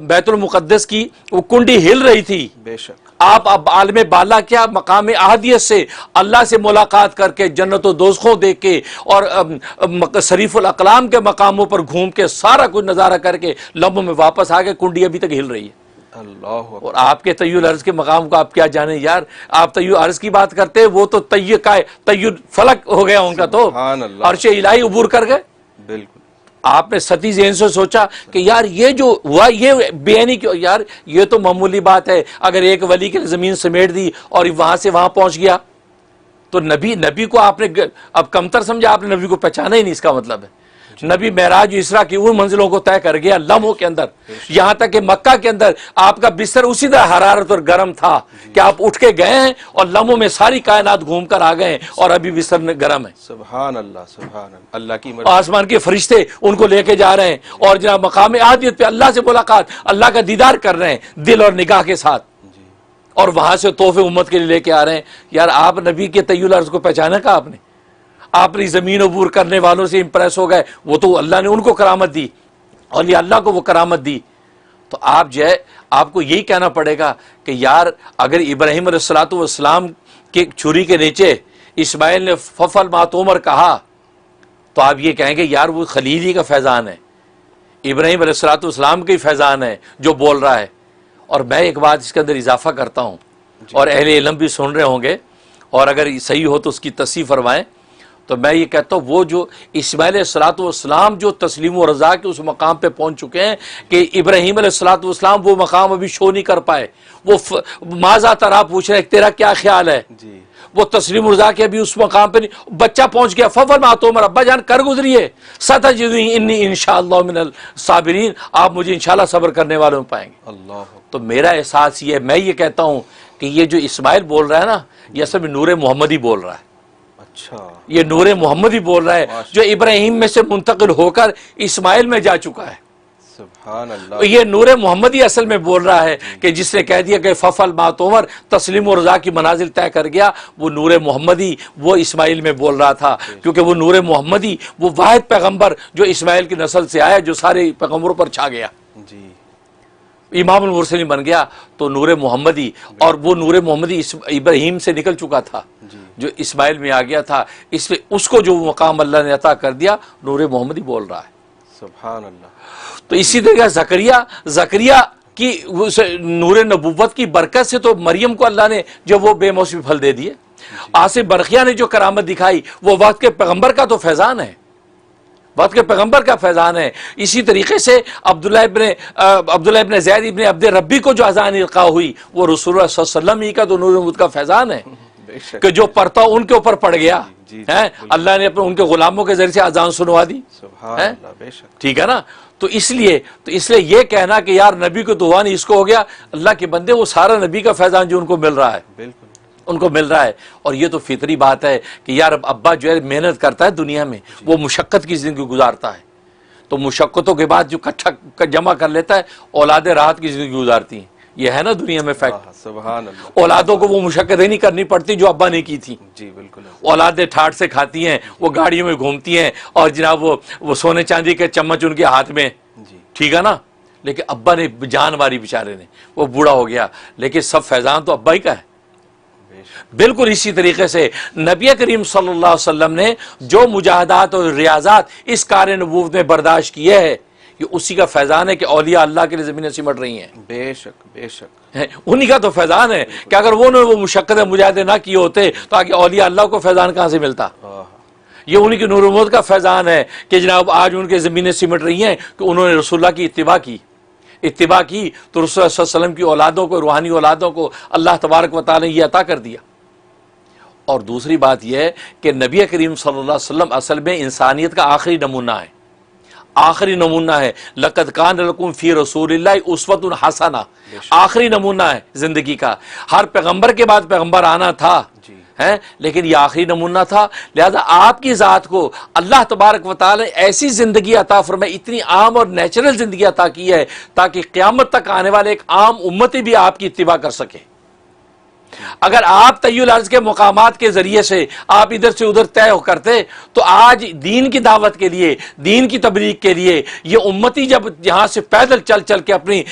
Speaker 2: بیت المقدس کی وہ کنڈی ہل رہی تھی.
Speaker 1: بے شک.
Speaker 2: آپ اب عالم بالا کیا مقام احدیت سے اللہ سے ملاقات کر کے, جنت و دوزخوں دیکھ کے, اور شریف الاقلام کے مقاموں پر گھوم کے, سارا کچھ نظارہ کر کے لبوں میں واپس آ گئے. کنڈی ابھی تک ہل رہی ہے.
Speaker 1: اللہ. اور
Speaker 2: آپ کے طی الارض کے مقام کو آپ کیا جانیں یار؟ آپ طی الارض کی بات کرتے, وہ تو طی فلک ہو گیا ان کا, تو عرش الہی عبور کر گئے.
Speaker 1: بالکل.
Speaker 2: آپ نے ستی ذہن سے سوچا کہ یار یہ جو ہوا یہ بے عینی کیوں؟ یار یہ تو معمولی بات ہے, اگر ایک ولی کے زمین سمیٹ دی اور وہاں سے وہاں پہنچ گیا تو نبی کو آپ نے اب کمتر سمجھا, آپ نے نبی کو پہچانا ہی نہیں. اس کا مطلب ہے نبی معراج اسرا کی ان منزلوں کو طے کر گیا لمحوں کے اندر, یہاں تک کہ مکہ کے اندر آپ کا بستر اسی طرح حرارت اور گرم تھا کہ آپ اٹھ کے گئے ہیں اور لمحوں میں ساری کائنات گھوم کر آ گئے ہیں اور ابھی بستر گرم ہے.
Speaker 1: سبحان اللہ سبحان اللہ. اللہ کی مرضی.
Speaker 2: آسمان کے فرشتے ان کو لے کے جا رہے ہیں اور جناب مقام احدیت پہ اللہ سے ملاقات, اللہ کا دیدار کر رہے ہیں دل اور نگاہ کے ساتھ, اور وہاں سے تحفے امت کے لیے لے کے آ رہے ہیں. یار آپ نبی کے طی الارض کو پہچانا کا آپ نے؟ آپ نے زمین عبور کرنے والوں سے امپریس ہو گئے, وہ تو اللہ نے ان کو کرامت دی, اور یہ اللہ کو وہ کرامت دی. تو آپ جو ہے آپ کو یہی کہنا پڑے گا کہ یار اگر ابراہیم علیہ الصلوۃ والسلام کے چھری کے نیچے اسماعیل نے ففل ما تومر کہا تو آپ یہ کہیں گے یار وہ خلیلی کا فیضان ہے, ابراہیم علیہ الصلوۃ والسلام کا ہی فیضان ہے جو بول رہا ہے. اور میں ایک بات اس کے اندر اضافہ کرتا ہوں, اور اہل علم بھی سن رہے ہوں گے, اور اگر صحیح ہو تو اس کی تصحیح فرمائیں. تو میں یہ کہتا ہوں وہ جو اسماعیل علیہ الصلوۃ والسلام جو تسلیم و رضا کے اس مقام پہ پہنچ چکے ہیں کہ ابراہیم علیہ الصلوۃ والسلام وہ مقام ابھی شو نہیں کر پائے. وہ ماذا ترا پوچھ رہے تیرا کیا خیال ہے, وہ تسلیم و رضا کے ابھی اس مقام پہ نہیں. بچہ پہنچ گیا, ففل ما تومر, ابا جان کر گزریے, ستجدنی انی انشاءاللہ من الصابرین, آپ مجھے انشاءاللہ صبر کرنے والوں میں پائیں گے. اللہ. تو میرا احساس یہ ہے, میں یہ کہتا ہوں کہ یہ جو اسماعیل بول رہا ہے نا, یہ اصل میں نور محمدی بول رہا ہے. یہ نور محمدی بول رہا ہے جو ابراہیم میں سے منتقل ہو کر اسماعیل میں جا چکا ہے.
Speaker 1: سبحان اللہ.
Speaker 2: یہ نور محمدی اصل میں بول رہا ہے کہ جس نے کہہ دیا کہ ففل ما تومر, تسلیم و رضا کی منازل طے کر گیا, وہ نور محمدی وہ اسماعیل میں بول رہا تھا. کیونکہ وہ نور محمدی وہ واحد پیغمبر جو اسماعیل کی نسل سے آیا, جو سارے پیغمبروں پر چھا گیا, امام المرسلین بن گیا. تو نور محمدی, اور وہ نور محمدی ابراہیم سے نکل چکا تھا جو اسماعیل میں آ گیا تھا, اس لیے اس کو جو مقام اللہ نے عطا کر دیا نور محمدی بول رہا ہے.
Speaker 1: سبحان اللہ.
Speaker 2: تو اسی طرح زکریا کی نور نبوت کی برکت سے تو مریم کو اللہ نے جو وہ بے موسمی پھل دے دیے. آصف برقیہ نے جو کرامت دکھائی وہ وقت کے پیغمبر کا تو فیضان ہے. وقت کے پیغمبر کا فیضان ہے. اسی طریقے سے عبداللہ ابن زید ابن عبد ربی کو جو اذان القاء ہوئی وہ رسول اللہ صلی اللہ علیہ وسلم ہی کا تو نور نبوت کا فیضان ہے کہ جو پڑھتا ان کے اوپر پڑ گیا. اللہ نے ان کے غلاموں کے ذریعے سے اذان سنوا دی. ٹھیک ہے نا. تو اس لیے یہ کہنا کہ یار نبی کو تو ہوا نہیں اس کو ہو گیا، اللہ کے بندے وہ سارا نبی کا فیضان جو ان کو مل رہا ہے ان کو مل رہا ہے. اور یہ تو فطری بات ہے کہ یار ابا جو ہے محنت کرتا ہے دنیا میں، وہ مشقت کی زندگی گزارتا ہے، تو مشقتوں کے بعد جو کٹھا جمع کر لیتا ہے اولادیں راحت کی زندگی گزارتی ہیں. یہ ہے نا دنیا میں فیکٹ.
Speaker 1: سبحان اللہ.
Speaker 2: اولادوں کو وہ مشقتیں نہیں کرنی پڑتی جو ابا نے کی تھی.
Speaker 1: جی بالکل.
Speaker 2: اولادیں ٹھاٹ سے کھاتی ہیں، وہ گاڑیوں میں گھومتی ہیں، اور جناب وہ سونے چاندی کے چمچ ان کے ہاتھ میں. ٹھیک ہے نا. لیکن ابا نے جان ماری بیچارے نے، وہ بوڑھا ہو گیا، لیکن سب فیضان تو ابا ہی کا ہے. بالکل اسی طریقے سے نبی کریم صلی اللہ علیہ وسلم نے جو مجاہدات اور ریاضات اس کار نبوت میں برداشت کیے ہیں، یہ اسی کا فیضان ہے کہ اولیاء اللہ کے لیے زمینیں سمٹ رہی ہیں. بے شک بے شک انہی کا تو فیضان ہے کہ اگر وہ مشقتیں مجاہدے نہ کیے ہوتے تو آگے اولیاء اللہ کو فیضان کہاں سے ملتا. یہ انہی کی نور نبوت کا فیضان ہے کہ جناب آج ان کے زمینیں سمٹ رہی ہیں کہ انہوں نے رسول اللہ کی اتباع کی تو رسول اللہ صلی اللہ علیہ وسلم کی اولادوں کو، روحانی اولادوں کو اللہ تبارک و تعالی نے یہ عطا کر دیا. اور دوسری بات یہ ہے کہ نبی کریم صلی اللہ علیہ وسلم اصل میں انسانیت کا آخری نمونہ ہے. آخری نمونہ ہے. لقد کان لکم فی رسول اللہ اسوۃ حسنہ. آخری نمونہ ہے زندگی کا. ہر پیغمبر کے بعد پیغمبر آنا تھا لیکن یہ آخری نمونہ تھا. لہذا آپ کی ذات کو اللہ تبارک و تعالی ایسی زندگی عطا فرمائے، اتنی عام اور نیچرل زندگی عطا کی ہے تاکہ قیامت تک آنے والے ایک عام امتی بھی آپ کی اتباع کر سکے. اگر آپ طی الارض کے مقامات کے ذریعے سے آپ ادھر سے ادھر طے کرتے تو آج دین کی دعوت کے لیے، دین کی تبلیغ کے لیے یہ امتی جب یہاں سے پیدل چل چل کے اپنے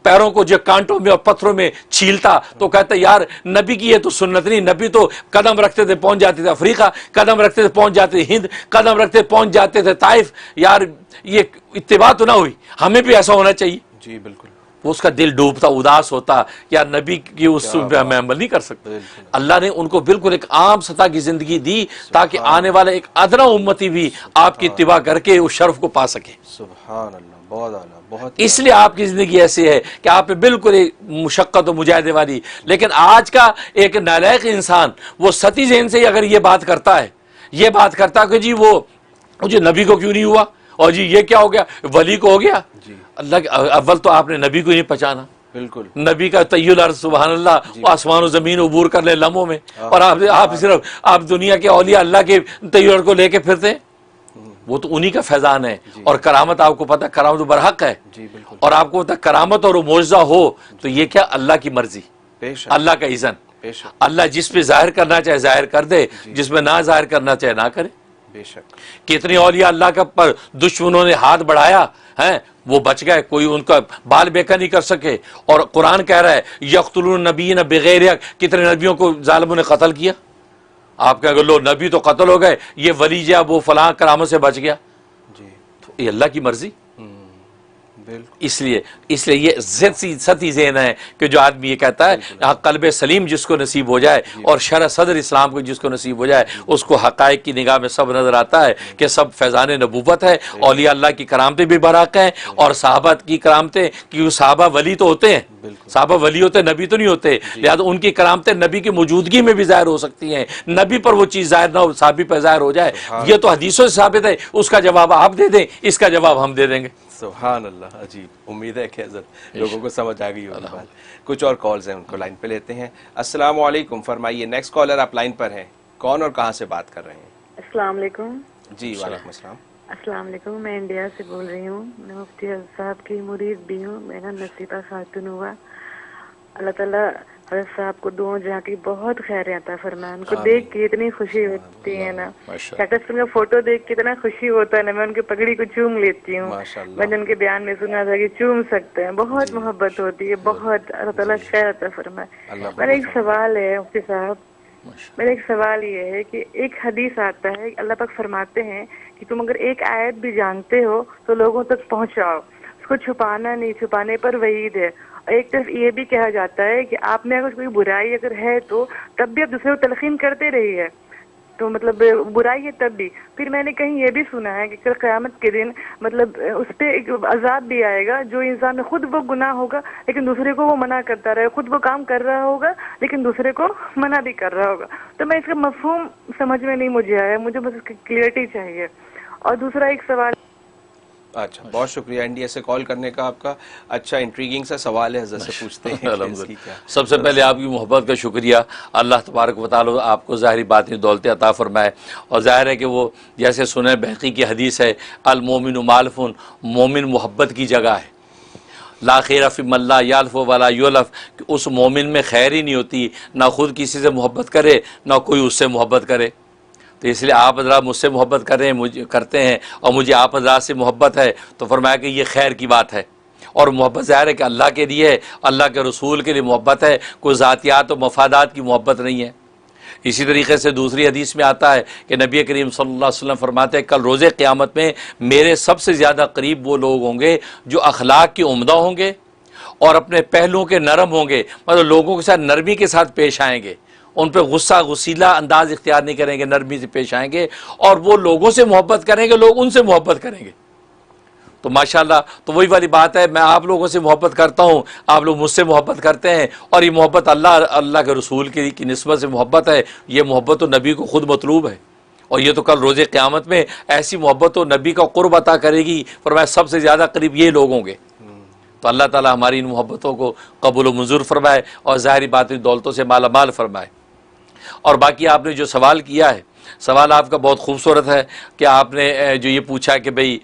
Speaker 2: پیروں کو جو کانٹوں میں اور پتھروں میں چھیلتا تو کہتا یار نبی کی یہ تو سنت نہیں. نبی تو قدم رکھتے تھے پہنچ جاتے تھے افریقہ، قدم رکھتے تھے پہنچ جاتے تھے ہند، قدم رکھتے پہنچ جاتے تھے طائف. یار یہ اتباع تو نہ ہوئی، ہمیں بھی ایسا ہونا چاہیے. جی بالکل. اس کا دل ڈوبتا، اداس ہوتا، یا نبی کی اس پہ ہمیں عمل نہیں کر سکتے. اللہ نے ان کو بالکل ایک عام سطح کی زندگی دی تاکہ آنے والا ایک ادنا امتی بھی آپ کی اتباع کر کے اس شرف کو پا سکے. سبحان اللہ. بہت اعلیٰ. بہت اس لیے آپ کی زندگی ایسی ہے کہ آپ بالکل ایک مشقت و مجاہدے والی. لیکن آج کا ایک نالائق انسان وہ ستی ذہن سے اگر یہ بات کرتا ہے کہ جی وہ مجھے نبی کو کیوں نہیں ہوا، اور جی یہ کیا ہو گیا، ولی کو ہو گیا. اللہ کے اول تو آپ نے نبی کو نہیں پہچانا. بالکل. نبی کا طی الارض سبحان اللہ، وہ آسمان و زمین عبور کر لے لمحوں میں، اور آپ صرف آپ دنیا کے اولیاء اللہ کے طی الارض کو لے کے پھرتے ہیں. وہ تو انہی کا فیضان ہے. اور کرامت آپ کو پتہ، کرامت برحق ہے. اور آپ کو پتہ کرامت اور معجزہ ہو تو یہ کیا اللہ کی مرضی، اللہ کا اذن. اللہ جس پہ ظاہر کرنا چاہے ظاہر کر دے، جس میں نہ ظاہر کرنا چاہے نہ کرے. کتنے اولیاء اللہ کا پر دشمنوں نے ہاتھ بڑھایا ہے، وہ بچ گئے، کوئی ان کا بال بیکا نہیں کر سکے. اور قرآن کہہ رہا ہے یقتلون النبیین بغیر حق، کتنے نبیوں کو ظالموں نے قتل کیا. آپ کہہ گے لو نبی تو قتل ہو گئے، یہ ولی جا وہ فلاں کرامت سے بچ گیا. تو یہ اللہ کی مرضی. اس لیے یہ ستی ذہن ہے کہ جو آدمی یہ کہتا ہے قلب سلیم جس کو نصیب ہو جائے اور شرح صدر اسلام کو جس کو نصیب ہو جائے، اس کو حقائق کی نگاہ میں سب نظر آتا ہے کہ سب فیضان نبوت ہے. اولیاء اللہ کی کرامتیں بھی برحق ہیں، اور صحابہ کی کرامتیں، کیونکہ صحابہ ولی تو ہوتے ہیں، صحابہ ولی ہوتے ہیں، نبی تو نہیں ہوتے. لہذا ان کی کرامتیں نبی کی موجودگی میں بھی ظاہر ہو سکتی ہیں. نبی پر وہ چیز ظاہر نہ ہو، صحابی پر ظاہر ہو جائے. یہ تو حدیثوں سے ثابت ہے. اس کا جواب آپ دے دیں، اس کا جواب ہم دے دیں گے.
Speaker 1: سبحان اللہ. عجیب. امید ہے کہ حضرت لوگوں کو سمجھ آ گئی ہوگی بات. کچھ اور کالز ہیں، ان کو لائن پہ لیتے ہیں. السلام علیکم. فرمائیے. نیکسٹ کالر آپ لائن پر ہیں. کون اور کہاں سے بات کر رہے ہیں؟
Speaker 3: السلام علیکم.
Speaker 1: جی وعلیکم السلام.
Speaker 3: السلام علیکم. میں انڈیا سے بول رہی ہوں. میں مفتی صاحب کی مرید بھی ہوں. میرا نصیبہ خاتون ہوا. اللہ تعالیٰ حضرت صاحب کو دعاؤں جہاں کی بہت خیر عطا فرمائے. ان کو دیکھ کے اتنی خوشی ہوتی ہے نا، کا فوٹو دیکھ کے اتنا خوشی ہوتا ہے نا، میں ان کی پگڑی کو چوم لیتی ہوں. میں نے ان کے بیان میں سنا تھا کہ چوم سکتے ہیں. بہت محبت ہوتی ہے، بہت. اللہ تعالیٰ خیر عطا فرمائے. میرا ایک سوال ہے مفتی صاحب، میرا ایک سوال یہ ہے کہ ایک حدیث آتا ہے، اللہ پاک فرماتے ہیں کہ تم اگر ایک آیت بھی جانتے ہو تو لوگوں تک پہنچاؤ، اس کو چھپانا نہیں، چھپانے پر وعید ہے. ایک طرف یہ بھی کہا جاتا ہے کہ آپ نے اگر کوئی برائی اگر ہے تو تب بھی آپ دوسرے کو تلقین کرتے رہیے. تو مطلب برائی ہے تب بھی. پھر میں نے کہیں یہ بھی سنا ہے کہ کل قیامت کے دن مطلب اس پہ ایک عذاب بھی آئے گا, جو انسان خود وہ گناہ ہوگا لیکن دوسرے کو وہ منع کرتا رہے, خود وہ کام کر رہا ہوگا لیکن دوسرے کو منع بھی کر رہا ہوگا. تو میں اس کا مفہوم سمجھ میں نہیں مجھے آیا, مجھے بس اس کی کلیئرٹی چاہیے. اور دوسرا ایک سوال.
Speaker 1: اچھا, بہت شکریہ انڈیا سے کال کرنے کا آپ کا. اچھا انٹریگنگ سا سوال ہے, حضرت سے پوچھتے ہیں.
Speaker 2: سب سے پہلے آپ کی محبت کا شکریہ. اللہ تبارک و تعالی آپ کو ظاہری باطنی دولت عطا فرمائے. اور ظاہر ہے کہ وہ جیسے سنن بہقی کی حدیث ہے, المومن مالفن, مومن محبت کی جگہ ہے. لا خیر فی من لا یالف ولا یولف, کہ اس مومن میں خیر ہی نہیں ہوتی, نہ خود کسی سے محبت کرے نہ کوئی اس سے محبت کرے. تو اس لیے آپ حضرات مجھ سے محبت کرتے ہیں اور مجھے آپ حضرات سے محبت ہے, تو فرمایا کہ یہ خیر کی بات ہے. اور محبت ظاہر ہے کہ اللہ کے لیے ہے, اللہ کے رسول کے لیے محبت ہے, کوئی ذاتیات و مفادات کی محبت نہیں ہے. اسی طریقے سے دوسری حدیث میں آتا ہے کہ نبی کریم صلی اللہ علیہ وسلم فرماتے ہیں کل روز قیامت میں میرے سب سے زیادہ قریب وہ لوگ ہوں گے جو اخلاق کے عمدہ ہوں گے اور اپنے پہلوؤں کے نرم ہوں گے, مطلب لوگوں کے ساتھ نرمی کے ساتھ پیش آئیں گے, ان پہ غصیلا انداز اختیار نہیں کریں گے, نرمی سے پیش آئیں گے, اور وہ لوگوں سے محبت کریں گے, لوگ ان سے محبت کریں گے. تو ماشاءاللہ, تو وہی والی بات ہے, میں آپ لوگوں سے محبت کرتا ہوں, آپ لوگ مجھ سے محبت کرتے ہیں, اور یہ محبت اللہ کے رسول کی نسبت سے محبت ہے. یہ محبت تو نبی کو خود مطلوب ہے, اور یہ تو کل روز قیامت میں ایسی محبت تو نبی کا قرب عطا کرے گی. فرمایا سب سے زیادہ قریب یہ لوگ ہوں گے. تو اللہ تعالی ہماری ان محبتوں کو قبول و منظور فرمائے اور ظاہری باطنی دولتوں سے مالا مال فرمائے. اور باقی آپ نے جو سوال کیا ہے, سوال آپ کا بہت خوبصورت ہے کہ آپ نے جو یہ پوچھا کہ بھئی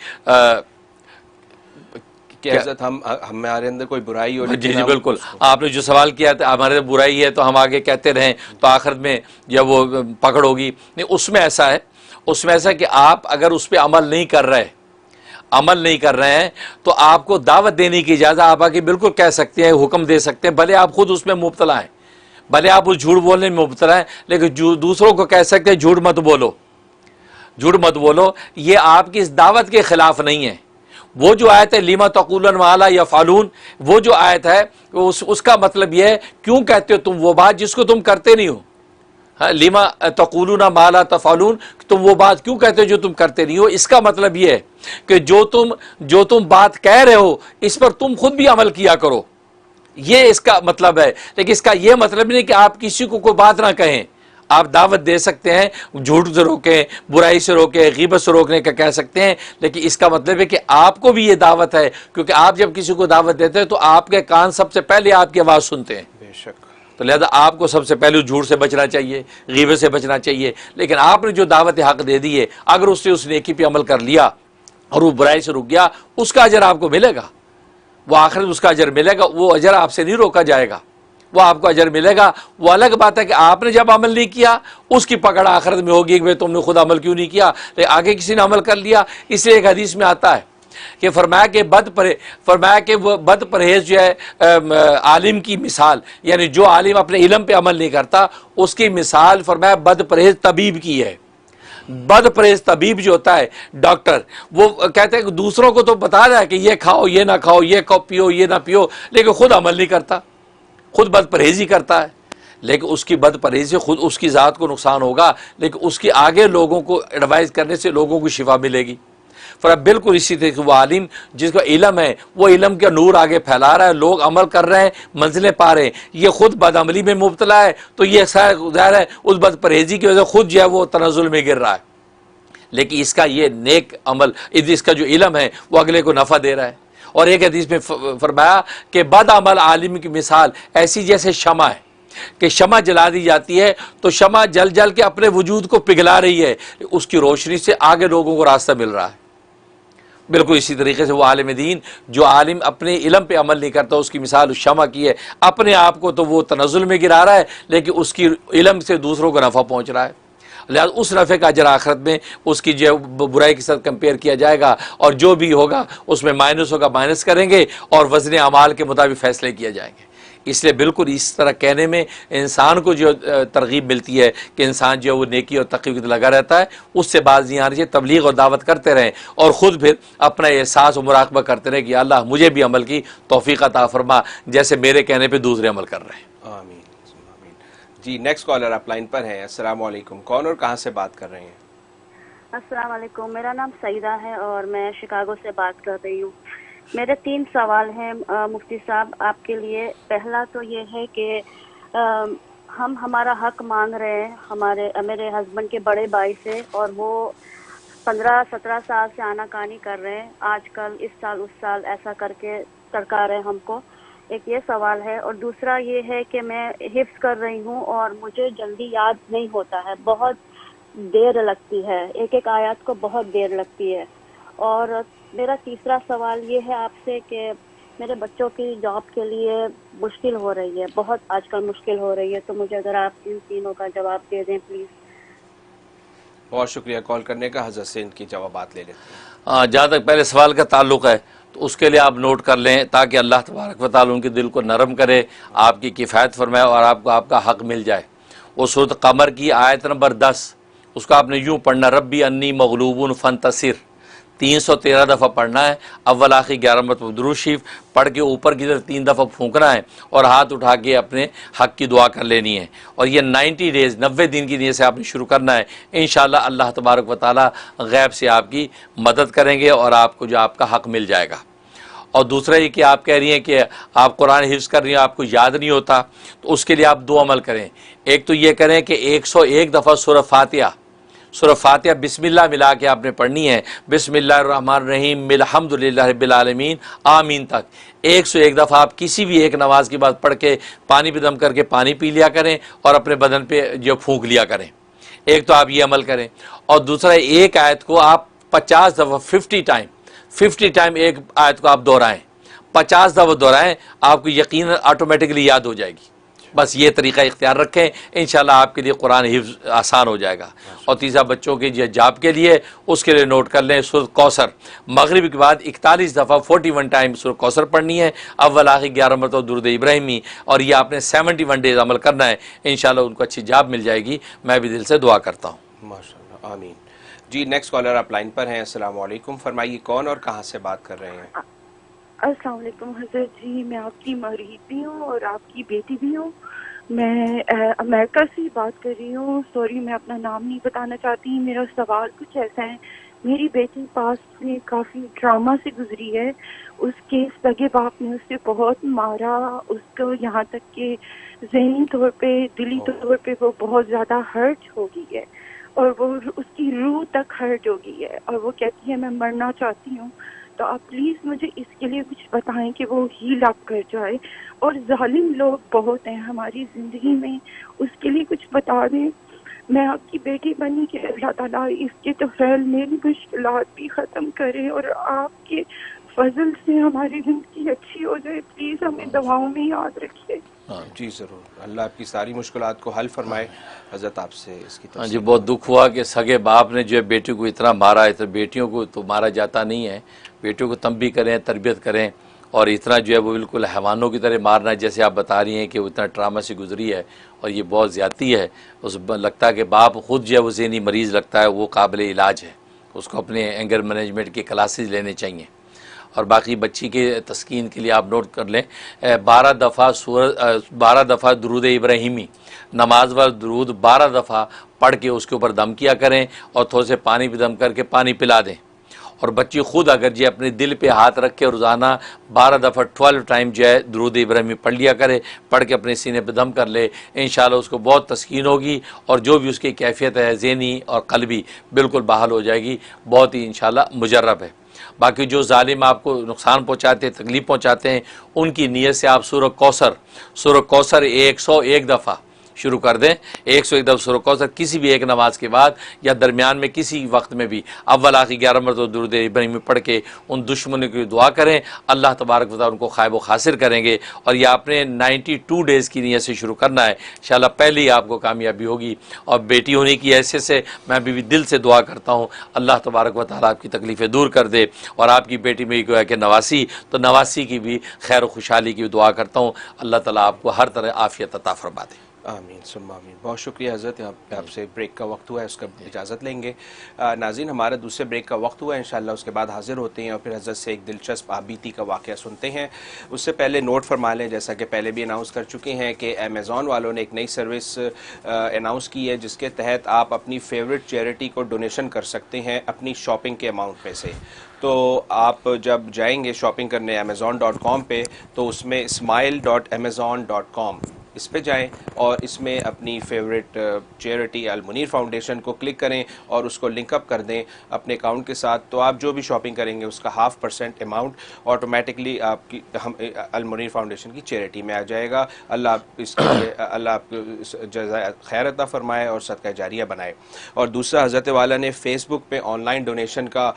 Speaker 1: کہ حضرت ہمارے اندر کوئی برائی ہو.
Speaker 2: جی جی بالکل, آپ نے جو سوال کیا تھا ہمارے برائی ہے تو ہم آگے کہتے رہیں تو آخرت میں جب وہ پکڑ ہوگی. نہیں, اس میں ایسا ہے کہ آپ اگر اس پہ عمل نہیں کر رہے ہیں تو آپ کو دعوت دینے کی اجازت, آپ آگے بالکل کہہ سکتے ہیں, حکم دے سکتے ہیں, بھلے آپ خود اس میں مبتلا ہیں, بھلے آپ اس جھوٹ بولنے میں مبتلا ہیں, لیکن دوسروں کو کہہ سکتے ہیں جھوٹ مت بولو. یہ آپ کی اس دعوت کے خلاف نہیں ہے. وہ جو آیت ہے لیما تقولون ما لا یفعلون, وہ جو آیت ہے اس کا مطلب یہ ہے کیوں کہتے ہو تم وہ بات جس کو تم کرتے نہیں ہو. لیما تقولون ما لا تفعلون, تم وہ بات کیوں کہتے ہو جو تم کرتے نہیں ہو. اس کا مطلب یہ ہے کہ جو تم بات کہہ رہے ہو اس پر تم خود بھی عمل کیا کرو, یہ اس کا مطلب ہے. لیکن اس کا یہ مطلب نہیں کہ آپ کسی کو کوئی بات نہ کہیں. آپ دعوت دے سکتے ہیں, جھوٹ سے روکیں, برائی سے روکیں, غیبت سے روکنے کا کہہ سکتے ہیں, لیکن اس کا مطلب ہے کہ آپ کو بھی یہ دعوت ہے, کیونکہ آپ جب کسی کو دعوت دیتے ہیں تو آپ کے کان سب سے پہلے آپ کی آواز سنتے ہیں.
Speaker 1: بے شک.
Speaker 2: تو لہذا آپ کو سب سے پہلے جھوٹ سے بچنا چاہیے, غیبت سے بچنا چاہیے. لیکن آپ نے جو دعوت حق دے دی ہے, اگر اس نے اس نیکی پہ عمل کر لیا اور وہ برائی سے رک گیا, اس کا اجر آپ کو ملے گا, وہ آخرت اس کا اجر ملے گا, وہ اجر آپ سے نہیں روکا جائے گا, وہ آپ کو اجر ملے گا. وہ الگ بات ہے کہ آپ نے جب عمل نہیں کیا اس کی پکڑ آخرت میں ہوگی کہ تم نے خود عمل کیوں نہیں کیا, لیکن آگے کسی نے عمل کر لیا. اس لیے ایک حدیث میں آتا ہے کہ فرمایا کہ وہ بد پرہیز جو ہے عالم کی مثال, یعنی جو عالم اپنے علم پہ عمل نہیں کرتا اس کی مثال فرمایا بد پرہیز طبیب کی ہے. بد پرہیز طبیب جو ہوتا ہے ڈاکٹر, وہ کہتے ہیں کہ دوسروں کو تو بتا رہا ہے کہ یہ کھاؤ یہ نہ کھاؤ, یہ پیو یہ نہ پیو, لیکن خود عمل نہیں کرتا, خود بد پرہیزی کرتا ہے. لیکن اس کی بد پرہیزی خود اس کی ذات کو نقصان ہوگا, لیکن اس کے آگے لوگوں کو ایڈوائز کرنے سے لوگوں کو شفا ملے گی. بالکل اسی طریقے وہ عالم جس کا علم ہے وہ علم کا نور آگے پھیلا رہا ہے, لوگ عمل کر رہے ہیں, منزلیں پا رہے ہیں, یہ خود بد عملی میں مبتلا ہے, تو یہ ظاہر ہے اس بد پرہیزی کی وجہ سے خود جو ہے وہ تنزل میں گر رہا ہے. لیکن اس کا یہ نیک عمل, اس کا جو علم ہے وہ اگلے کو نفع دے رہا ہے. اور ایک حدیث میں فرمایا کہ بد عمل عالم کی مثال ایسی جیسے شمع ہے, کہ شمع جلا دی جاتی ہے تو شمع جل کے اپنے وجود کو پگھلا رہی ہے, اس کی روشنی سے آگے لوگوں کو راستہ مل رہا ہے. بالکل اسی طریقے سے وہ عالم دین جو عالم اپنے علم پہ عمل نہیں کرتا, اس کی مثال اس شمع کی ہے. اپنے آپ کو تو وہ تنزل میں گرا رہا ہے, لیکن اس کی علم سے دوسروں کو نفع پہنچ رہا ہے. لہٰذا اس نفع کا اجر آخرت میں اس کی جو برائی کے ساتھ کمپیئر کیا جائے گا, اور جو بھی ہوگا اس میں مائنس ہوگا, مائنس کریں گے اور وزن اعمال کے مطابق فیصلے کیے جائیں گے. اس لیے بالکل اس طرح کہنے میں انسان کو جو ترغیب ملتی ہے کہ انسان جو ہے وہ نیکی اور تقوی کی لگا رہتا ہے, اس سے باز نہیں آنی چاہیے. تبلیغ اور دعوت کرتے رہیں اور خود پھر اپنا احساس اور مراقبہ کرتے رہیں کہ اللہ مجھے بھی عمل کی توفیق عطا فرما, جیسے میرے کہنے پہ دوسرے عمل کر رہے ہیں.
Speaker 1: آمین. جی نیکسٹ کالر آپ لائن پر ہیں. السلام علیکم. کون اور کہاں سے بات کر رہے ہیں؟
Speaker 10: السلام علیکم. میرا نام سعیدہ ہے اور میں شکاگو سے بات کر رہی ہوں. میرے 3 سوال ہیں مفتی صاحب آپ کے لیے. پہلا تو یہ ہے کہ ہم ہمارا حق مانگ رہے ہیں میرے ہسبینڈ کے بڑے بھائی سے، اور وہ 15-17 سال سے آناکانی کر رہے ہیں. آج کل اس سال ایسا کر کے سرکار ہے ہم کو. ایک یہ سوال ہے. اور دوسرا یہ ہے کہ میں حفظ کر رہی ہوں اور مجھے جلدی یاد نہیں ہوتا ہے، بہت دیر لگتی ہے، ایک آیات کو بہت دیر لگتی ہے. اور میرا تیسرا سوال یہ ہے آپ سے کہ میرے بچوں کی جاب کے لیے مشکل ہو رہی ہے، بہت آج کل مشکل ہو رہی ہے، تو مجھے اگر آپ ان تینوں کا جواب دے دیں پلیز.
Speaker 1: بہت شکریہ کال کرنے کا. حضرت سے ان کی جوابات لے لیتے ہیں.
Speaker 2: جہاں تک پہلے سوال کا تعلق ہے تو اس کے لیے آپ نوٹ کر لیں تاکہ اللہ تبارک و تعالیٰ ان کے دل کو نرم کرے، آپ کی کفایت فرمائے اور آپ کو آپ کا حق مل جائے. وہ سورۃ قمر کی آیت نمبر 10، اس کو آپ نے یوں پڑھنا، ربی انی مغلوب فانتصر، 313 دفعہ پڑھنا ہے. اول آخر 11 مرتبہ درود شریف پڑھ کے اوپر کی طرف 3 دفعہ پھونکنا ہے اور ہاتھ اٹھا کے اپنے حق کی دعا کر لینی ہے. اور یہ 90 ڈیز 90 دن کی نیت سے آپ نے شروع کرنا ہے. انشاءاللہ اللہ تبارک و تعالی غیب سے آپ کی مدد کریں گے اور آپ کو جو آپ کا حق مل جائے گا. اور دوسرا یہ کہ آپ کہہ رہی ہیں کہ آپ قرآن حفظ کر رہی ہیں، آپ کو یاد نہیں ہوتا، تو اس کے لیے آپ 2 عمل کریں. ایک تو یہ کریں کہ 101 دفعہ سورہ فاتحہ بسم اللہ ملا کے آپ نے پڑھنی ہے. بسم اللہ الرحمن الرحیم الحمدللہ رب العالمین آمین تک 101 دفعہ آپ کسی بھی ایک نماز کے بعد پڑھ کے پانی پہ دم کر کے پانی پی لیا کریں اور اپنے بدن پہ جو پھونک لیا کریں. ایک تو آپ یہ عمل کریں. اور دوسرا ایک آیت کو آپ 50 دفعہ 50 ٹائم ایک آیت کو آپ دہرائیں، 50 دفعہ دہرائیں، آپ کو یقیناً آٹومیٹکلی یاد ہو جائے گی. بس یہ طریقہ اختیار رکھیں، انشاءاللہ آپ کے لیے قرآن حفظ آسان ہو جائے گا. اور تیسرا بچوں کے جاب کے لیے اس کے لیے نوٹ کر لیں سورۃ کوثر، مغرب کے بعد 41 دفعہ 41 ٹائم سورۃ کوثر پڑھنی ہے. اول آخر 11 مرتبہ درود ابراہیمی، اور یہ آپ نے 71 ڈیز عمل کرنا ہے. انشاءاللہ ان کو اچھی جاب مل جائے گی. میں بھی دل سے دعا کرتا ہوں.
Speaker 1: ماشاءاللہ آمین. جی نیکسٹ کالر آپ لائن پر ہیں. السلام علیکم. فرمائیے کون اور کہاں سے بات کر رہے ہیں؟
Speaker 11: السلام علیکم حضرت جی، میں آپ کی مرید بھی ہوں اور آپ کی بیٹی بھی ہوں. میں امریکہ سے بات کر رہی ہوں. سوری میں اپنا نام نہیں بتانا چاہتی. میرا سوال کچھ ایسا ہے، میری بیٹی پاس میں کافی ڈراما سے گزری ہے. اس کے سگے باپ نے اسے بہت مارا، اس کو یہاں تک کہ ذہنی طور پہ دلی طور پہ وہ بہت زیادہ ہرٹ ہو گئی ہے اور وہ اس کی روح تک ہرٹ ہو گئی ہے اور وہ کہتی ہے میں مرنا چاہتی ہوں. تو آپ پلیز مجھے اس کے لیے کچھ بتائیں کہ وہ ہیل اپ کر جائے. اور ظالم لوگ بہت ہیں ہماری زندگی میں، اس کے لیے کچھ بتا دیں. میں آپ کی بیٹی بنی کہ اللہ تعالیٰ اس کے توفیل میری مشکلات بھی ختم کرے اور آپ کے فضل سے ہماری زندگی اچھی ہو جائے. پلیز ہمیں دعاؤں میں یاد رکھیے.
Speaker 1: جی ضرور، اللہ آپ کی ساری مشکلات کو حل فرمائے. حضرت آپ سے اس کی
Speaker 2: جی بہت دکھ ہوا کہ سگے باپ نے جو ہے بیٹی کو اتنا مارا ہے. تو بیٹیوں کو تو مارا جاتا نہیں ہے، بیٹیوں کو تنبیہ کریں، تربیت کریں. اور اتنا جو ہے وہ بالکل حیوانوں کی طرح مارنا ہے جیسے آپ بتا رہی ہیں کہ وہ اتنا ٹراما سے گزری ہے اور یہ بہت زیادتی ہے. اس لگتا ہے کہ باپ خود جو ہے وہ ذہنی مریض لگتا ہے، وہ قابل علاج ہے. اس کو اپنے اینگر مینجمنٹ کی کلاسز لینے چاہیے. اور باقی بچی کے تسکین کے لیے آپ نوٹ کر لیں 12 دفعہ درود ابراہیمی، نماز و درود 12 دفعہ پڑھ کے اس کے اوپر دم کیا کریں اور تھوڑے سے پانی پہ دم کر کے پانی پلا دیں. اور بچی خود اگر جی اپنے دل پہ ہاتھ رکھ کے روزانہ 12 دفعہ 12 ٹائم جو ہے درود ابراہیمی پڑھ لیا کرے، پڑھ کے اپنے سینے پہ دم کر لے، انشاءاللہ اس کو بہت تسکین ہوگی اور جو بھی اس کی کیفیت ہے ذہنی اور قلبی بالکل بحال ہو جائے گی. بہت ہی انشاءاللہ مجرب ہے. باقی جو ظالم آپ کو نقصان پہنچاتے ہیں، تکلیف پہنچاتے ہیں، ان کی نیت سے آپ سورہ کوثر 101 دفعہ شروع کر دیں. 101 دفعہ سورہ کوثر کسی بھی ایک نماز کے بعد یا درمیان میں کسی وقت میں بھی اول آخر 11 مرتبہ درود ابراہیمی پڑھ کے ان دشمنوں کی دعا کریں. اللہ تبارک و تعالیٰ ان کو خائب و خاسر کریں گے. اور یہ آپ نے 92 ڈیز کی نیت سے شروع کرنا ہے. انشاءاللہ پہلے ہی آپ کو کامیابی ہوگی. اور بیٹی ہونے کی حیثیت سے میں بھی دل سے دعا کرتا ہوں اللہ تبارک و تعالیٰ آپ کی تکلیفیں دور کر دے. اور آپ کی بیٹی میں کو ہے کہ نواسی، تو نواسی کی بھی خیر و خوشحالی کی دعا کرتا ہوں. اللہ تعالیٰ آپ کو ہر طرح عافیت عطا فرما دے.
Speaker 1: آمین ثم آمین. بہت شکریہ حضرت. آپ سے بریک کا وقت ہوا ہے, اس کا اجازت لیں گے. ناظرین, ہمارا دوسرے بریک کا وقت ہوا ہے, انشاءاللہ اس کے بعد حاضر ہوتے ہیں اور پھر حضرت سے ایک دلچسپ آبیتی کا واقعہ سنتے ہیں. اس سے پہلے نوٹ فرما لیں, جیسا کہ پہلے بھی اناؤنس کر چکے ہیں, کہ امیزون والوں نے ایک نئی سروس اناؤنس کی ہے, جس کے تحت آپ اپنی فیوریٹ چیریٹی کو ڈونیشن کر سکتے ہیں اپنی شاپنگ کے اماؤنٹ میں سے. تو آپ جب جائیں گے شاپنگ کرنے amazon.com پہ, تو اس میں smile.amazon.com اس پہ جائیں اور اس میں اپنی فیوریٹ چیریٹی المنیر فاؤنڈیشن کو کلک کریں اور اس کو لنک اپ کر دیں اپنے اکاؤنٹ کے ساتھ. تو آپ جو بھی شاپنگ کریں گے اس کا 0.5% اماؤنٹ آٹومیٹکلی آپ کی المنیر فاؤنڈیشن کی چیریٹی میں آ جائے گا. اللہ آپ کو جزائے خیر عطا فرمائے اور صدقہ جاریہ بنائے. اور دوسرا, حضرت والا نے فیس بک پہ آن لائن ڈونیشن کا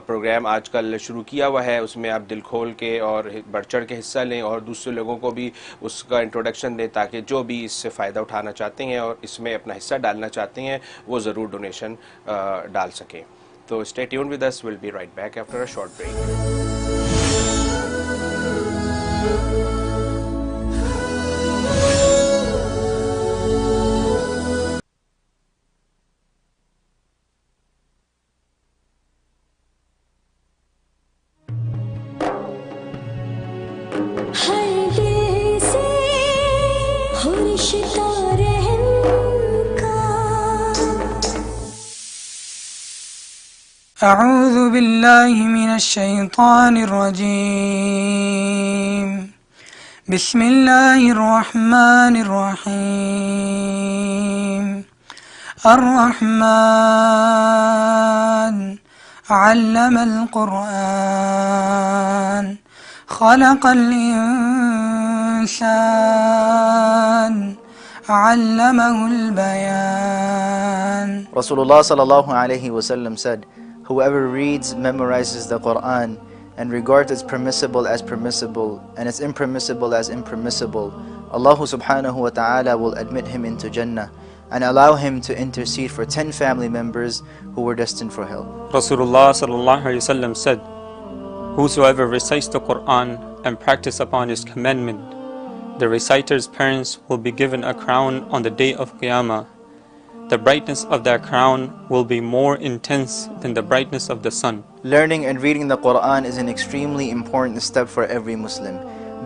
Speaker 1: پروگرام آج کل شروع کیا ہوا ہے. اس میں آپ دل کھول کے اور بڑھ چڑھ کے حصہ لیں اور دوسرے لوگوں کو بھی اس کا انٹروڈکشن دیں, تاکہ جو بھی اس سے فائدہ اٹھانا چاہتے ہیں اور اس میں اپنا حصہ ڈالنا چاہتے ہیں وہ ضرور ڈونیشن ڈال سکیں. تو stay tuned with us, will be right back after a short break.
Speaker 6: أعوذ بالله من الشيطان الرجيم. بسم الله الرحمن الرحيم. الرحمن علم القرآن خلق الإنسان علمه البيان.
Speaker 7: Rasulullah sallallahu alayhi wa sallam said, whoever reads, memorizes the Quran, and regards its permissible as permissible and its impermissible as impermissible, Allah subhanahu wa ta'ala will admit him into Jannah and allow him to intercede for 10 family members who were destined for hell.
Speaker 8: Rasulullah sallallahu alaihi wasallam said, whosoever recites the Quran and practice upon his commandment, the reciter's parents will be given a crown on the day of Qiyamah. The brightness of that crown will be more intense than the brightness of the sun.
Speaker 7: Learning and reading the Quran is an extremely important step for every Muslim.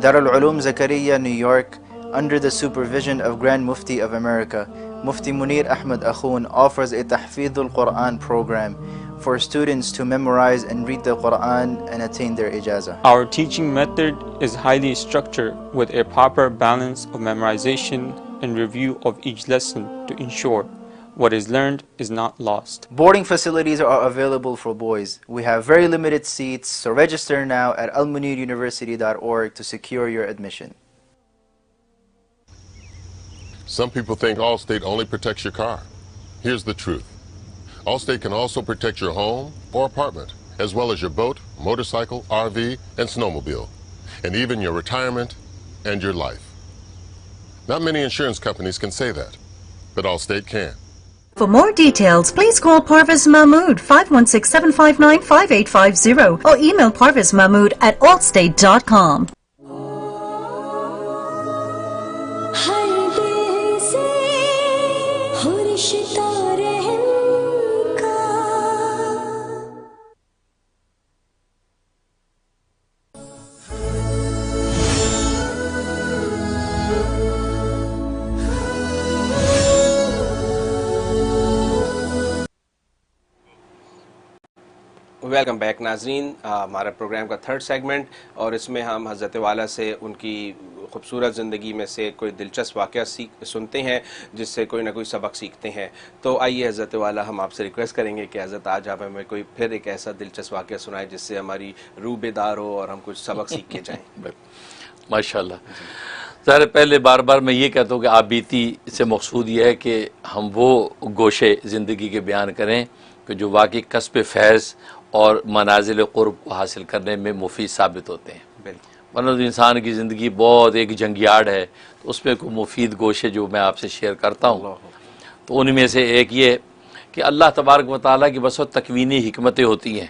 Speaker 7: Darul Uloom Zakariya, New York, under the supervision of Grand Mufti of America, Mufti Munir Ahmed Akhoon, offers a Tahfidhul Quran program for students to memorize and read the Quran and attain their ijazah.
Speaker 8: Our teaching method is highly structured with a proper balance of memorization and review of each lesson to ensure what is learned is not lost.
Speaker 7: Boarding facilities are available for boys. We have very limited seats, so register now at almuniruniversity.org to secure your admission.
Speaker 12: Some people think Allstate only protects your car. Here's the truth. Allstate can also protect your home or apartment, as well as your boat, motorcycle, RV, and snowmobile, and even your retirement and your life. Not many insurance companies can say that, but Allstate can.
Speaker 13: For more details, please call Parvez Mahmood 516-759-5850 or email parvezmahmood@allstate.com.
Speaker 1: Welcome back ناظرین. ہمارا programme کا third segment, اور اس میں ہم حضرت والا سے ان کی خوبصورت زندگی میں سے کوئی دلچسپ واقعہ سنتے ہیں جس سے کوئی نہ کوئی سبق سیکھتے ہیں. تو آئیے حضرت والا, ہم آپ سے ریکویسٹ کریں گے کہ حضرت آج آپ ہمیں کوئی پھر ایک ایسا دلچسپ واقعہ سنائیں جس سے ہماری روح بیدار ہو اور ہم کچھ سبق سیکھ کے جائیں.
Speaker 2: ماشاءاللہ. ظاہر پہلے بار بار میں یہ کہتا ہوں کہ آبیتی سے مقصود یہ ہے کہ ہم وہ گوشے زندگی کے بیان کریں کہ جو واقعی کسب فیض اور منازل قرب کو حاصل کرنے میں مفید ثابت ہوتے ہیں. ورنہ انسان کی زندگی بہت ایک جنگیاڑ ہے, تو اس میں کوئی مفید گوشے جو میں آپ سے شیئر کرتا ہوں تو ان میں سے ایک یہ کہ اللہ تبارک و تعالیٰ کی بس تکوینی حکمتیں ہوتی ہیں.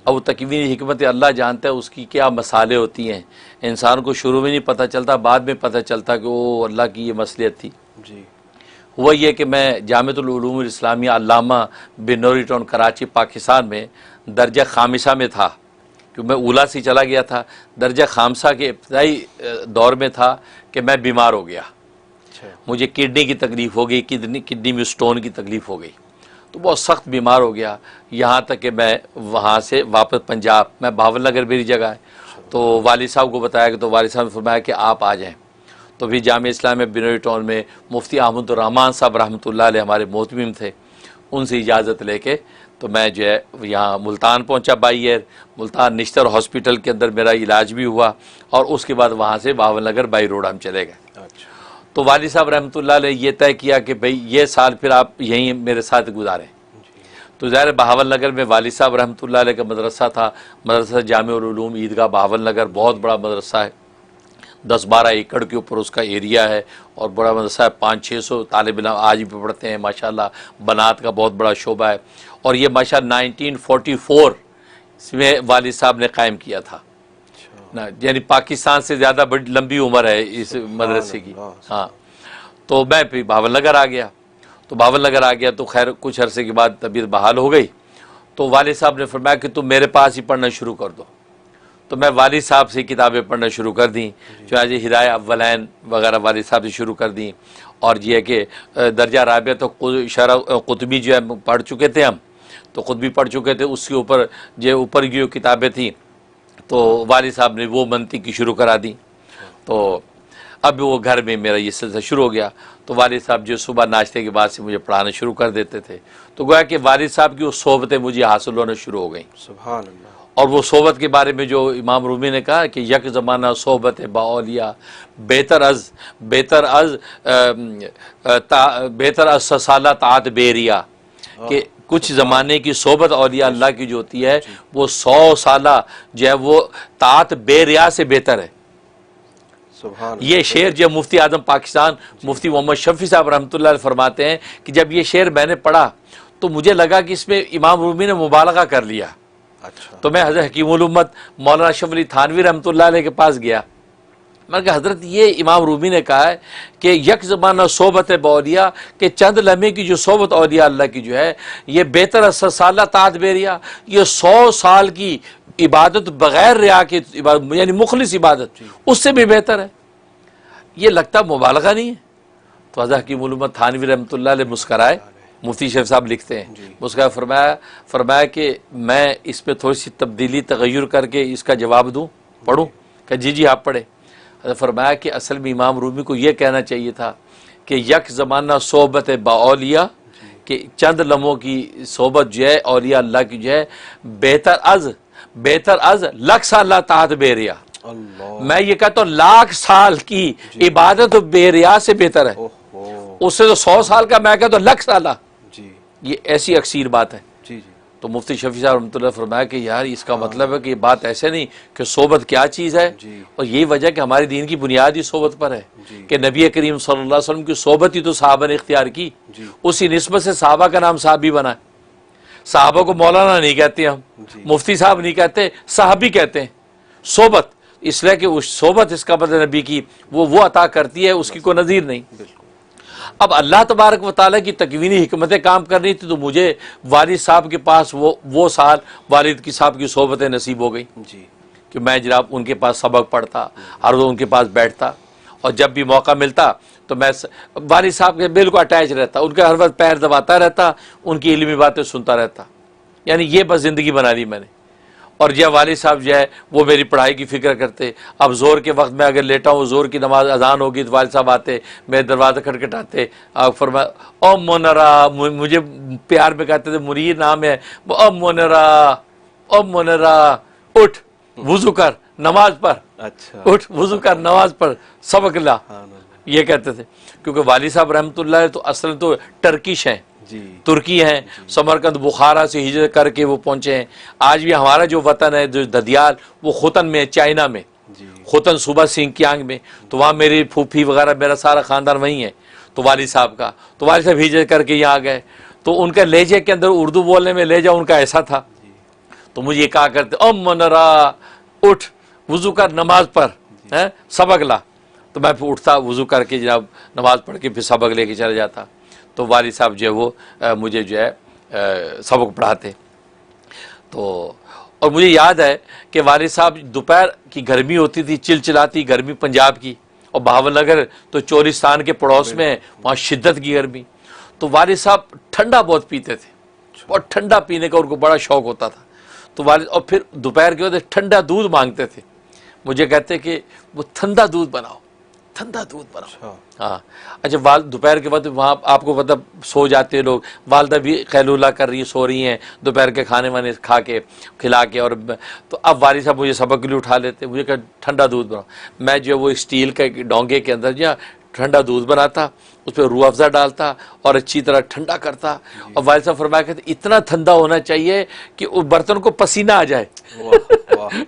Speaker 2: اب وہ تکوینی حکمتیں اللہ جانتا ہے اس کی کیا مسالے ہوتی ہیں. انسان کو شروع میں نہیں پتہ چلتا, بعد میں پتہ چلتا کہ وہ اللہ کی یہ مصلحت تھی.
Speaker 1: جی
Speaker 2: وہ یہ کہ میں جامعۃ العلوم الاسلامیہ علامہ بنوری ٹاؤن کراچی پاکستان میں درجہ خامسہ میں تھا، کیونکہ میں اولا سے چلا گیا تھا، درجہ خامسہ کے ابتدائی دور میں تھا کہ میں بیمار ہو گیا، مجھے کڈنی کی تکلیف ہو گئی، کڈنی میں سٹون کی تکلیف ہو گئی، تو بہت سخت بیمار ہو گیا، یہاں تک کہ میں وہاں سے واپس پنجاب، میں بھاول نگر میری جگہ ہے، تو والد صاحب کو بتایا کہ تو والد صاحب نے فرمایا کہ آپ آ جائیں، تو پھر جامعہ اسلامیہ بنوری ٹاؤن میں مفتی احمد الرحمان صاحب رحمۃ اللہ علیہ ہمارے محتمم تھے، ان سے اجازت لے کے تو میں جو ہے یہاں ملتان پہنچا by air, Multan Nishtar hospital کے اندر میرا علاج بھی ہوا، اور اس کے بعد وہاں سے بھاول نگر بائی روڈ ہم چلے گئے۔ تو والد صاحب رحمۃ اللہ علیہ یہ طے کیا کہ بھئی یہ سال پھر آپ یہیں میرے ساتھ گزاریں، تو ظاہر بہاول نگر میں والد صاحب رحمۃ اللہ علیہ کا مدرسہ تھا، مدرسہ جامع العلوم عیدگاہ بہاول نگر، بہت بڑا مدرسہ ہے، 10-12 ایکڑ کے اوپر اس کا ایریا ہے، اور بڑا مدرسہ ہے، 500-600 طالب علم آج بھی پڑھتے ہیں ماشاءاللہ، بنات کا بہت بڑا شعبہ ہے، اور یہ ماشاءاللہ 1944 میں والد صاحب نے قائم کیا تھا، یعنی پاکستان سے زیادہ بڑی لمبی عمر ہے اس مدرسے کی۔ ہاں، تو میں پھر بہاول نگر آ گیا، تو بہاول نگر آ گیا تو خیر کچھ عرصے کے بعد طبیعت بحال ہو گئی، تو والد صاحب نے فرمایا کہ تم میرے پاس ہی پڑھنا شروع کر دو، تو میں والد صاحب سے کتابیں پڑھنا شروع کر دیں، چنانچہ ہدایہ اولین وغیرہ والد صاحب سے شروع کر دیں، اور یہ کہ درجہ رابعہ تو شرح قطبی جو ہے پڑھ چکے تھے ہم، تو قطبی پڑھ چکے تھے، اس کے اوپر جو اوپر کی جو کتابیں تھیں تو والد صاحب نے وہ منطق کی شروع کرا دیں، تو اب وہ گھر میں میرا یہ سلسلہ شروع ہو گیا، تو والد صاحب جو صبح ناشتے کے بعد سے مجھے پڑھانا شروع کر دیتے تھے، تو گویا کہ والد صاحب کی وہ صحبتیں مجھے حاصل ہونا شروع ہو گئیں۔
Speaker 1: سبحان اللہ۔ اور
Speaker 2: اور وہ صحبت کے بارے میں جو امام رومی نے کہا کہ یک زمانہ صحبت با اولیاء بہتر از سالہ طاعت بیریا، کہ کچھ زمانے کی صحبت اولیاء اللہ کی جو ہوتی ہے وہ 100 سالہ جو ہے وہ طاعت بے ریا سے بہتر ہے۔ یہ شعر جو مفتی اعظم پاکستان مفتی محمد شفیع صاحب رحمۃ اللہ علیہ فرماتے ہیں کہ جب یہ شعر میں نے پڑھا تو مجھے لگا کہ اس میں امام رومی نے مبالغہ کر لیا، تو میں حضرت حکیم الامت مولانا اشرف علی تھانوی رحمۃ اللہ علیہ کے پاس گیا، میں نے کہا حضرت یہ امام رومی نے کہا ہے کہ یک زمانہ صحبت باولیاء، کہ چند لمحے کی جو صحبت اولیاء اللہ کی جو ہے یہ بہتر از سالہ طاعت بیریا، یہ 100 سال کی عبادت بغیر ریا کی عبادت، یعنی مخلص عبادت، اس سے بھی بہتر ہے۔ یہ لگتا مبالغہ نہیں ہے؟ تو حضرت حکیم الامت تھانوی رحمۃ اللہ علیہ مسکرائے، مفتی شیخ صاحب لکھتے ہیں، مسکرائے، فرمایا کہ میں اس پہ تھوڑی سی تبدیلی تغیر کر کے اس کا جواب دوں، پڑھوں؟ کہ جی آپ پڑھیں۔ فرمایا کہ اصل میں امام رومی کو یہ کہنا چاہیے تھا کہ یک زمانہ صحبت با اولیاء، کہ چند لمحوں کی صحبت جو ہے اولیاء اللہ کی جو ہے بہتر از لکھ سالہ طاعت بے ریا، میں یہ کہتا ہوں 1,00,000 سال کی عبادت بے ریا سے بہتر ہے، اس سے تو 100 سال کا میں کہتا ہوں 1,00,000 سالہ، یہ ایسی اکثیر بات ہے۔ تو مفتی شفیع صاحب رحمۃ اللہ فرمایا کہ یار اس کا مطلب ہے کہ یہ بات ایسے نہیں کہ صحبت کیا چیز ہے، اور یہی وجہ کہ ہمارے دین کی بنیاد ہی صحبت پر ہے، کہ نبی کریم صلی اللہ علیہ وسلم کی صحبت ہی تو صحابہ نے اختیار کی، اسی نسبت سے صحابہ کا نام صحابی بنا ہے۔ صحابہ کو مولانا نہیں کہتے ہم، مفتی صاحب نہیں کہتے، صحابی کہتے ہیں۔ صحبت اس لیے کہ اس صحبت اس کا مطلب نبی کی وہ عطا کرتی ہے، اس کی کوئی نظیر نہیں۔ اب اللہ تبارک و تعالیٰ کی تکوینی حکمتیں کام کر رہی تھی، تو مجھے والد صاحب کے پاس وہ سال والد کی صاحب کی صحبتیں نصیب ہو گئی، کہ میں جناب ان کے پاس سبق پڑھتا، ہر روز ان کے پاس بیٹھتا، اور جب بھی موقع ملتا تو میں والد صاحب کے بالکل اٹیچ رہتا، ان کے ہر وقت پیر دباتا رہتا، ان کی علمی باتیں سنتا رہتا، یعنی یہ بس زندگی بنا لی میں نے۔ اور جب والد صاحب جو ہے وہ میری پڑھائی کی فکر کرتے، اب زور کے وقت میں اگر لیٹا ہوں، زور کی نماز اذان ہوگی تو والد صاحب آتے، میرے دروازہ کھٹکھٹاتے، فرمایا او منرا، مجھے پیار میں کہتے تھے، منیر نام ہے، او منرا اٹھ وضو کر نماز پڑھ، اٹھ وضو کر نماز پڑھ، سبق لا، یہ کہتے تھے۔ کیونکہ والد صاحب رحمۃ اللہ تو اصل تو ٹرکش ہیں، ترکی ہیں، سمرقند بخارا سے ہجرت کر کے وہ پہنچے ہیں۔ آج بھی ہمارا جو وطن ہے جو ددیال، وہ خوتن میں، چائنا میں، خوتن صوبہ سنکیانگ میں، تو وہاں میری پھوپھی وغیرہ میرا سارا خاندان وہیں ہے، تو والد صاحب کا، تو والد صاحب ہجرت کر کے یہاں گئے، تو ان کا لہجے کے اندر اردو بولنے میں لہجہ ان کا ایسا تھا، تو مجھے یہ کہا کرتے منرا اٹھ وضو کر نماز پڑھ، سبق لا۔ تو میں پھر اٹھتا وضو کر کے جناب نماز پڑھ کے پھر سبق لے کے چلا جاتا. تو والد صاحب جو ہے وہ مجھے جو ہے سبق پڑھاتے. تو اور مجھے یاد ہے کہ والد صاحب دوپہر کی گرمی ہوتی تھی، چلچلاتی گرمی پنجاب کی، اور بہاول نگر تو چورستان کے پڑوس میں، وہاں شدت کی گرمی. تو والد صاحب ٹھنڈا بہت پیتے تھے، بہت ٹھنڈا پینے کا ان کو بڑا شوق ہوتا تھا. تو والد اور پھر دوپہر کے وقت ٹھنڈا دودھ مانگتے تھے. مجھے کہتے کہ وہ ٹھنڈا دودھ بناؤ، ٹھنڈا دودھ بناؤ. ہاں اچھا، دوپہر کے وقت وہاں آپ کو مطلب سو جاتے لوگ، والدہ بھی قیلولہ کر رہی ہیں، سو رہی ہیں دوپہر کے کھانے وانے کھا کے کھلا کے. اور تو اب والد صاحب مجھے سبق کے لیے اٹھا لیتے، مجھے کہ ٹھنڈا دودھ بناؤ. میں جو وہ اسٹیل کے ڈونگے کے اندر جو ٹھنڈا دودھ بناتا، اس پہ روح افزا ڈالتا اور اچھی طرح ٹھنڈا کرتا. اور والد صاحب فرمایا کرتے اتنا ٹھنڈا ہونا چاہیے کہ اس برتن کو پسینہ آ جائے.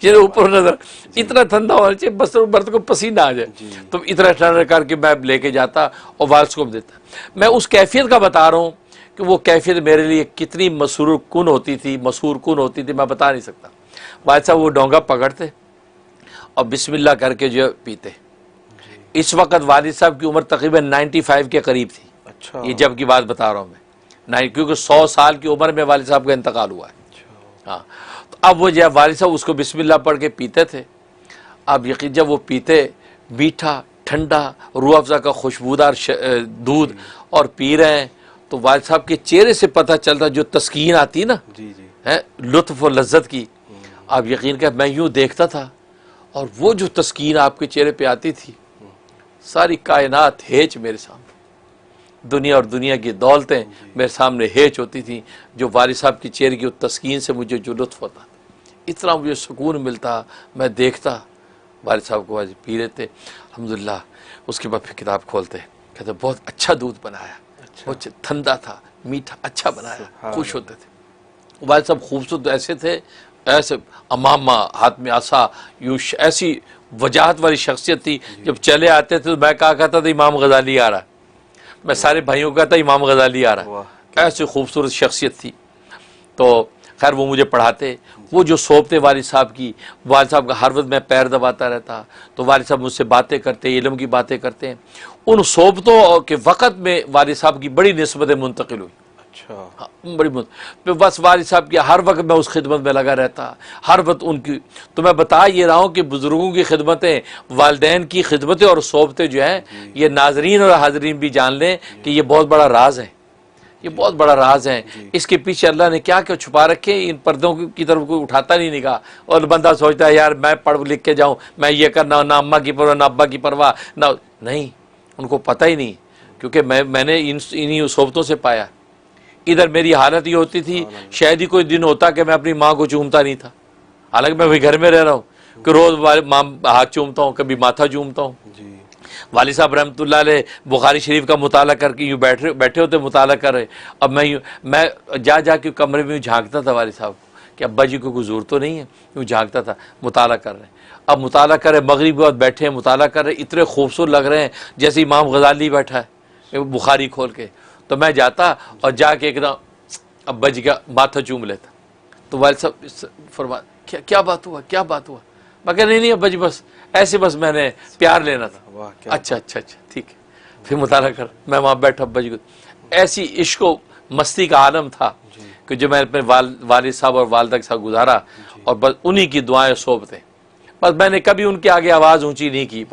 Speaker 2: اوپر نظر اتنا ٹھنڈا ہونا چاہیے بس برتن کو پسینہ آ جائے. تو اتنا ٹھنڈا کر کے میں لے کے جاتا اور والد کو دیتا. میں اس کیفیت کا بتا رہا ہوں کہ وہ کیفیت میرے لیے کتنی مسرور کن ہوتی تھی، میں بتا نہیں سکتا. والد صاحب وہ ڈونگا پکڑتے اور بسم اللہ کر کے جو پیتے. اس وقت والد صاحب کی عمر تقریباً 95 کے قریب تھی.
Speaker 1: اچھا،
Speaker 2: یہ جب کی بات بتا رہا ہوں میں، کیونکہ 100 سال کی عمر میں والد صاحب کا انتقال ہوا ہے. ہاں تو اب وہ جب والد صاحب اس کو بسم اللہ پڑھ کے پیتے تھے، اب یقین جب وہ پیتے، میٹھا ٹھنڈا روح افزا کا خوشبودار دودھ اور پی رہے ہیں، تو والد صاحب کے چہرے سے پتہ چلتا جو تسکین آتی نا، لطف و لذت کی. آپ یقین کہ میں یوں دیکھتا تھا اور وہ جو تسکین آپ کے چہرے پہ آتی تھی، ساری کائنات ہیچ میرے سامنے، دنیا اور دنیا کی دولتیں میرے سامنے ہیچ ہوتی تھیں. جو والد صاحب کی چہرے کی تسکین سے مجھے جو لطف ہوتا، اتنا مجھے سکون ملتا. میں دیکھتا والد صاحب کو پی لیتے الحمدللہ. اس کے بعد پھر کتاب کھولتے، کہتے بہت اچھا دودھ بنایا، بہت ٹھنڈا تھا، میٹھا اچھا بنایا. خوش ہوتے تھے. والد صاحب خوبصورت ایسے تھے، ایسے امامہ ہاتھ میں عصا، یوں ایسی وجاہت والی شخصیت تھی. جب چلے آتے تھے تو میں کہا کرتا تھا امام غزالی آ رہا ہے. میں سارے بھائیوں کو کہتا امام غزالی آ رہا ہے. ایسی خوبصورت شخصیت تھی. تو خیر وہ مجھے پڑھاتے. وہ جو صحبتیں والد صاحب کی، والد صاحب کا ہر وقت میں پیر دباتا رہتا. تو والد صاحب مجھ سے باتیں کرتے، علم کی باتیں کرتے. ان صحبتوں کے وقت میں والد صاحب کی بڑی نسبتیں منتقل ہوئی. بڑی بس والد صاحب کی ہر وقت میں اس خدمت میں لگا رہتا، ہر وقت ان کی. تو میں بتا یہ رہا ہوں کہ بزرگوں کی خدمتیں، والدین کی خدمتیں اور صحبتیں جو ہیں، یہ ناظرین اور حاضرین بھی جان لیں کہ یہ بہت بڑا راز ہے. یہ بہت بڑا راز ہے. اس کے پیچھے اللہ نے کیا کیا چھپا رکھے، ان پردوں کی طرف کوئی اٹھاتا نہیں نگاہ. اور بندہ سوچتا ہے یار میں پڑھ لکھ کے جاؤں، میں یہ کرنا، نہ اماں کی پرواہ نہ ابا کی پرواہ، نہ نہیں. ان کو پتہ ہی نہیں، کیونکہ میں نے انہی صحبتوں سے پایا. ادھر میری حالت یہ ہوتی تھی، شاید ہی کوئی دن ہوتا کہ میں اپنی ماں کو چومتا نہیں تھا. حالانکہ میں وہی گھر میں رہ رہا ہوں کہ روز ماں ہاتھ چومتا ہوں، کبھی ماتھا چومتا ہوں. والد صاحب رحمۃ اللہ علیہ بخاری شریف کا مطالعہ کر کے یوں بیٹھے ہوتے مطالعہ کر رہے. اب میں جا کے کمرے میں جھانکتا تھا والد صاحب کو کہ ابا جی کو کوئی ضرورت تو نہیں ہے. یوں جھانکتا تھا، مطالعہ کر رہے ہیں. اب مطالعہ کر رہے، مغرب کے بعد بیٹھے ہیں مطالعہ کر رہے، اتنے خوبصورت لگ رہے ہیں جیسے امام غزالی بیٹھا ہے بخاری کھول کے. تو میں جاتا اور جا کے ایک دم ابا جی کا ماتھا چوم لیتا. تو والد صاحب فرما کیا بات ہوا، کیا بات ہوا؟ میں کہا نہیں ابا جی بس ایسے، بس میں نے پیار لینا تھا. اچھا ٹھیک ہے. پھر مطالعہ کر میں وہاں بیٹھا. ابا جی کو ایسی عشق و مستی کا عالم تھا کہ جو میں اپنے والد صاحب اور والدہ کے ساتھ گزارا. اور بس انہی کی دعائیں صحبتیں. بس میں نے کبھی ان کے آگے آواز اونچی نہیں کی.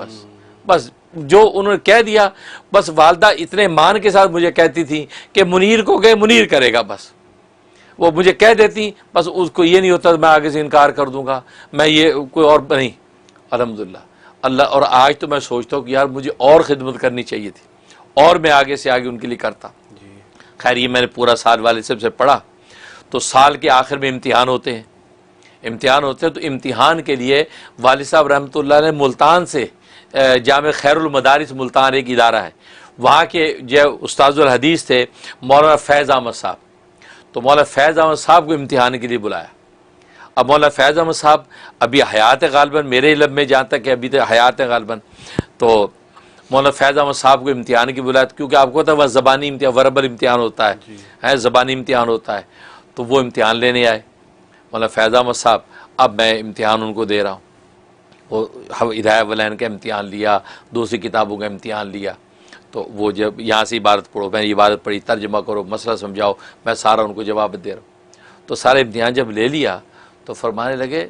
Speaker 2: بس جو انہوں نے کہہ دیا، بس والدہ اتنے مان کے ساتھ مجھے کہتی تھی کہ منیر کو کہ منیر کرے گا. بس وہ مجھے کہہ دیتی، بس اس کو یہ نہیں ہوتا میں آگے سے انکار کر دوں گا، میں یہ کوئی اور نہیں. الحمدللہ اللہ. اور آج تو میں سوچتا ہوں کہ یار مجھے اور خدمت کرنی چاہیے تھی، اور میں آگے سے آگے ان کے لیے کرتا. خیر یہ میں نے پورا سال والد صاحب سے پڑھا. تو سال کے آخر میں امتحان ہوتے ہیں. تو امتحان کے لیے والد صاحب رحمۃ اللہ نے ملتان سے جامع خیر المدارس ملتان ایک ادارہ ہے، وہاں کے جو استاذ الحدیث تھے مولانا فیض احمد صاحب. تو مولانا فیض احمد صاحب کو امتحان کے لیے بلایا. اب مولانا فیض احمد صاحب ابھی حیات غالباً، میرے علم میں جہاں تک کہ ابھی تک حیات غالباً. تو مولانا فیض احمد صاحب کو امتحان کی بلایا، کیونکہ آپ کو پتہ ہے وہ زبانی امتحان، وربل امتحان ہوتا ہے، زبانی امتحان ہوتا ہے. تو وہ امتحان لینے آئے مولانا فیض احمد صاحب. اب میں امتحان ان کو دے رہا ہوں. وہ ہدایہ والین کا امتحان لیا، دوسری کتابوں کا امتحان لیا، تو وہ جب یہاں سے عبارت پڑھو، میں نے عبارت پڑھی، ترجمہ کرو، مسئلہ سمجھاؤ، میں سارا ان کو جواب دے رہا ہوں۔ تو سارے امتحان جب لے لیا تو فرمانے لگے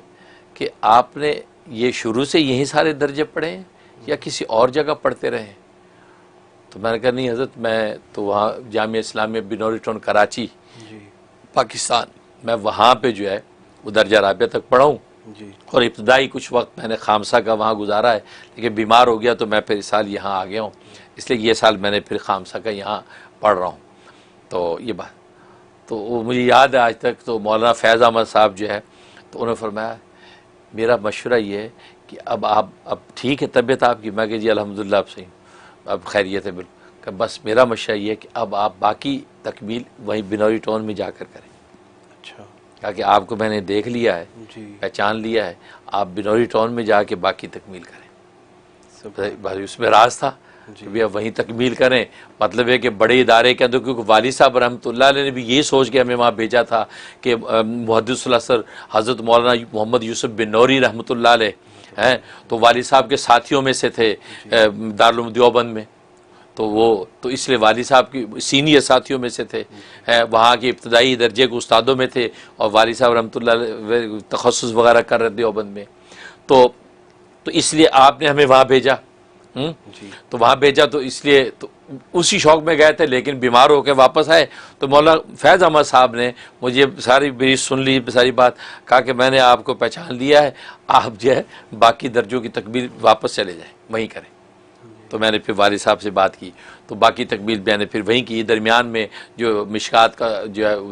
Speaker 2: کہ آپ نے یہ شروع سے یہی سارے درجے پڑھے ہیں یا کسی اور جگہ پڑھتے رہے ہیں؟ تو میں نے کہا نہیں حضرت، میں تو وہاں جامعہ اسلامیہ بنوری ٹاؤن کراچی پاکستان، میں وہاں پہ جو ہے وہ درجہ رابعہ تک پڑھا ہوں، اور ابتدائی کچھ وقت میں نے خامسہ کا وہاں گزارا ہے، لیکن بیمار ہو گیا تو میں پھر اس سال یہاں آ گیا ہوں، اس لیے یہ سال میں نے پھر خامسہ کا یہاں پڑھ رہا ہوں۔ تو یہ بات تو وہ مجھے یاد ہے آج تک۔ تو مولانا فیض احمد صاحب جو ہے تو انہوں نے فرمایا میرا مشورہ یہ ہے کہ اب ٹھیک ہے طبیعت آپ کی؟ میں کہ جی الحمدللہ اب صحیح، اب خیریت ہے بالکل، کہ بس میرا مشورہ یہ ہے کہ اب آپ باقی تکمیل وہیں بنوری ٹاؤن میں جا کر کریں۔
Speaker 1: اچھا،
Speaker 2: کہا کہ آپ کو میں نے دیکھ لیا ہے، پہچان لیا ہے، آپ بنوری ٹاؤن میں جا کے باقی تکمیل کریں۔ اس میں راز تھا کہ بھی اب وہیں تکمیل کریں، مطلب ہے کہ بڑے ادارے کے اندر، کیونکہ والد صاحب رحمۃ اللہ علیہ نے بھی یہ سوچ کے ہمیں وہاں بھیجا تھا کہ محدث الاثر حضرت مولانا محمد یوسف بن نوری رحمۃ اللہ علیہ ہیں، تو والد صاحب کے ساتھیوں میں سے تھے دارالعلوم دیوبند میں، تو اس لیے والد صاحب کی سینئر ساتھیوں میں سے تھے، وہاں کے ابتدائی درجے کے استادوں میں تھے، اور والد صاحب رحمۃ اللہ علیہ تخصص وغیرہ کر رہے دیوبند میں، تو اس لیے آپ نے ہمیں وہاں بھیجا، تو وہاں بھیجا، تو اس لیے تو اسی شوق میں گئے تھے، لیکن بیمار ہو کے واپس آئے تو مولانا فیض احمد صاحب نے مجھے ساری میری سن لی ساری بات، کہا کہ میں نے آپ کو پہچان لیا ہے، آپ جو ہے باقی درجوں کی تکمیل واپس چلے جائیں، وہیں کریں۔ تو میں نے پھر والد صاحب سے بات کی، تو باقی تکمیل میں نے پھر وہیں کی۔ درمیان میں جو مشکات کا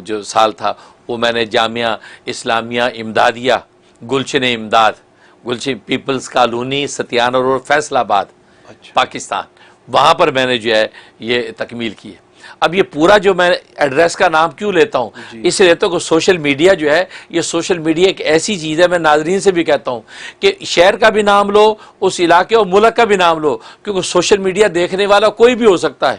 Speaker 2: جو سال تھا وہ میں نے جامعہ اسلامیہ امدادیہ گلشن امداد، گلشن پیپلز کالونی ستیانہ روڈ فیصل آباد پاکستان، وہاں پر میں نے جو ہے یہ تکمیل کی ہے۔ اب یہ پورا جو میں ایڈریس کا نام کیوں لیتا ہوں، اس لیے لیتا ہوں کہ سوشل میڈیا جو ہے، یہ سوشل میڈیا ایک ایسی چیز ہے، میں ناظرین سے بھی کہتا ہوں کہ شہر کا بھی نام لو، اس علاقے اور ملک کا بھی نام لو، کیونکہ سوشل میڈیا دیکھنے والا کوئی بھی ہو سکتا ہے۔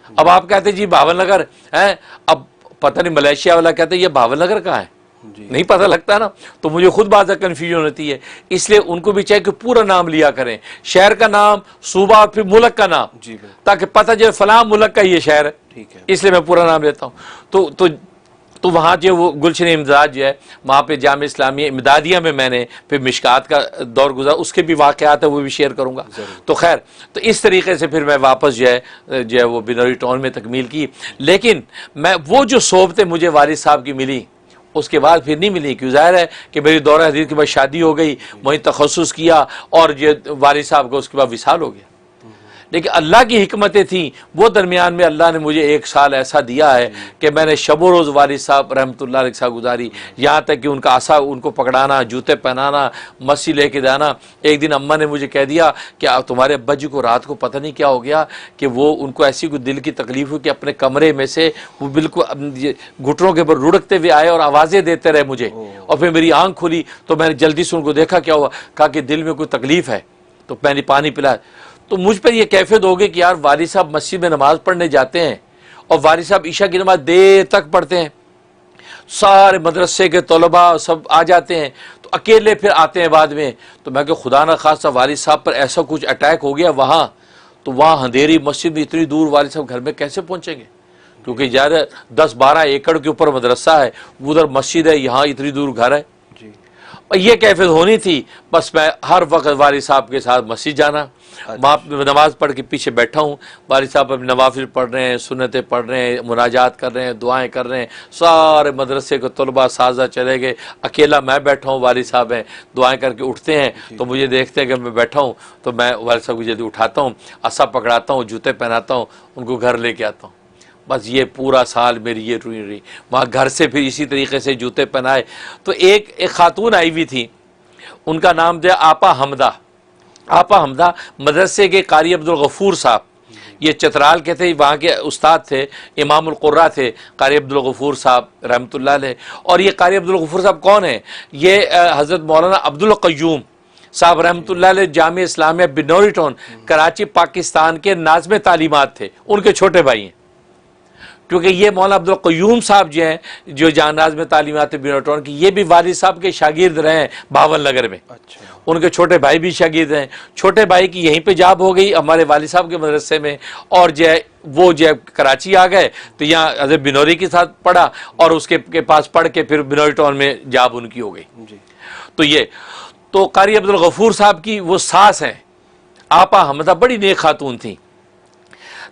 Speaker 2: اب آپ کہتے ہیں جی بھاول نگر ہے، اب پتہ نہیں ملیشیا والا کہتے ہیں یہ بھاول نگر کہاں ہے، نہیں پتہ لگتا نا، تو مجھے خود بعض کنفیوژن ہوتی ہے، اس لیے ان کو بھی چاہیے کہ پورا نام لیا کریں، شہر کا نام، صوبہ، پھر ملک کا نام، تاکہ پتہ چلے فلاں ملک کا یہ شہر ہے، اس لیے میں پورا نام لیتا ہوں۔ تو وہاں جو وہ گلشن امداد جو ہے، وہاں پہ جامعہ اسلامیہ امدادیہ میں میں نے پھر مشکات کا دور گزارا، اس کے بھی واقعات ہیں وہ بھی شیئر کروں گا۔ تو خیر، تو اس طریقے سے پھر میں واپس جو ہے وہ بنوری ٹاؤن میں تکمیل کی، لیکن میں وہ جو صحبتیں مجھے والد صاحب کی ملی اس کے بعد پھر نہیں ملی، کیوں ظاہر ہے کہ میری دورہ حدیث کے بعد شادی ہو گئی، وہیں تخصص کیا، اور یہ والد صاحب کو اس کے بعد وصال ہو گیا۔ لیکن اللہ کی حکمتیں تھیں، وہ درمیان میں اللہ نے مجھے ایک سال ایسا دیا ہے کہ میں نے شب و روز والد صاحب رحمۃ اللہ علیہ کے ساتھ گزاری، یہاں تک کہ ان کا عصا ان کو پکڑانا، جوتے پہنانا، مسجد لے کے جانا۔ ایک دن اماں نے مجھے کہہ دیا کہ تمہارے ابا جی کو رات کو پتہ نہیں کیا ہو گیا کہ وہ ان کو ایسی کوئی دل کی تکلیف ہوئی کہ اپنے کمرے میں سے وہ بالکل گھٹنوں کے اوپر رڑکتے ہوئے آئے اور آوازیں دیتے رہے مجھے، اور پھر میری آنکھ کھلی تو میں نے جلدی سے ان کو دیکھا کیا ہوا، کہا کہ دل میں کوئی تکلیف ہے، تو میں نے پانی پلایا۔ تو مجھ پر یہ کیفیت ہو گئی کہ یار والد صاحب مسجد میں نماز پڑھنے جاتے ہیں، اور والد صاحب عشاء کی نماز دیر تک پڑھتے ہیں، سارے مدرسے کے طلباء سب آ جاتے ہیں، تو اکیلے پھر آتے ہیں بعد میں۔ تو میں کہ خدا نہ خواستہ والد صاحب پر ایسا کچھ اٹیک ہو گیا وہاں، تو وہاں اندھیری مسجد میں اتنی دور والد صاحب گھر میں کیسے پہنچیں گے، کیونکہ زیادہ 10-12 ایکڑ کے اوپر مدرسہ ہے، ادھر مسجد ہے، یہاں اتنی دور گھر ہے۔ اور یہ کیفیت ہونی تھی، بس میں ہر وقت والد صاحب کے ساتھ مسجد جانا، وہاں نماز پڑھ کے پیچھے بیٹھا ہوں، والد صاحب اپنے نوافل پڑھ رہے ہیں، سنتیں پڑھ رہے ہیں، مناجات کر رہے ہیں، دعائیں کر رہے ہیں، سارے مدرسے کے طلباء سازہ چلے گئے، اکیلا میں بیٹھا ہوں، والد صاحب ہیں دعائیں کر کے اٹھتے ہیں، تو مجھے دیکھتے ہیں کہ میں بیٹھا ہوں، تو میں والد صاحب کو جلدی اٹھاتا ہوں، عصا پکڑاتا ہوں، جوتے پہناتا ہوں، ان کو گھر لے کے آتا ہوں۔ بس یہ پورا سال میری یہ روئی رہی، وہاں گھر سے پھر اسی طریقے سے جوتے پہنائے۔ تو ایک خاتون آئی ہوئی تھی، ان کا نام تھا آپا حمدہ۔ آپا حمدہ مدرسے کے قاری عبدالغفور صاحب، یہ چترال کے تھے، وہاں کے استاد تھے، امام القرہ تھے قاری عبدالغفور صاحب رحمۃ اللہ علیہ۔ اور یہ قاری عبدالغفور صاحب کون ہیں؟ یہ حضرت مولانا عبدالقیوم صاحب رحمۃ اللہ علیہ جامعہ اسلامیہ بنوری ٹاؤن کراچی پاکستان کے ناظم تعلیمات تھے، ان کے چھوٹے بھائی ہیں۔ کیونکہ یہ مولانا عبدالقیوم صاحب جو ہیں جو جہاناز میں تعلیمات بینوٹون کی، یہ بھی والد صاحب کے شاگرد رہے ہیں بھاول نگر میں. ان کے چھوٹے بھائی بھی شاگرد ہیں. چھوٹے بھائی کی یہیں پہ جاب ہو گئی ہمارے والد صاحب کے مدرسے میں، اور جو ہے وہ جو ہے کراچی آ گئے تو یہاں حضرت بنوری کے ساتھ پڑھا اور اس کے پاس پڑھ کے پھر بنوری ٹاؤن میں جاب ان کی ہو گئی. تو یہ تو قاری عبدالغفور صاحب کی وہ ساس ہیں آپا حمدہ، بڑی نیک خاتون تھیں.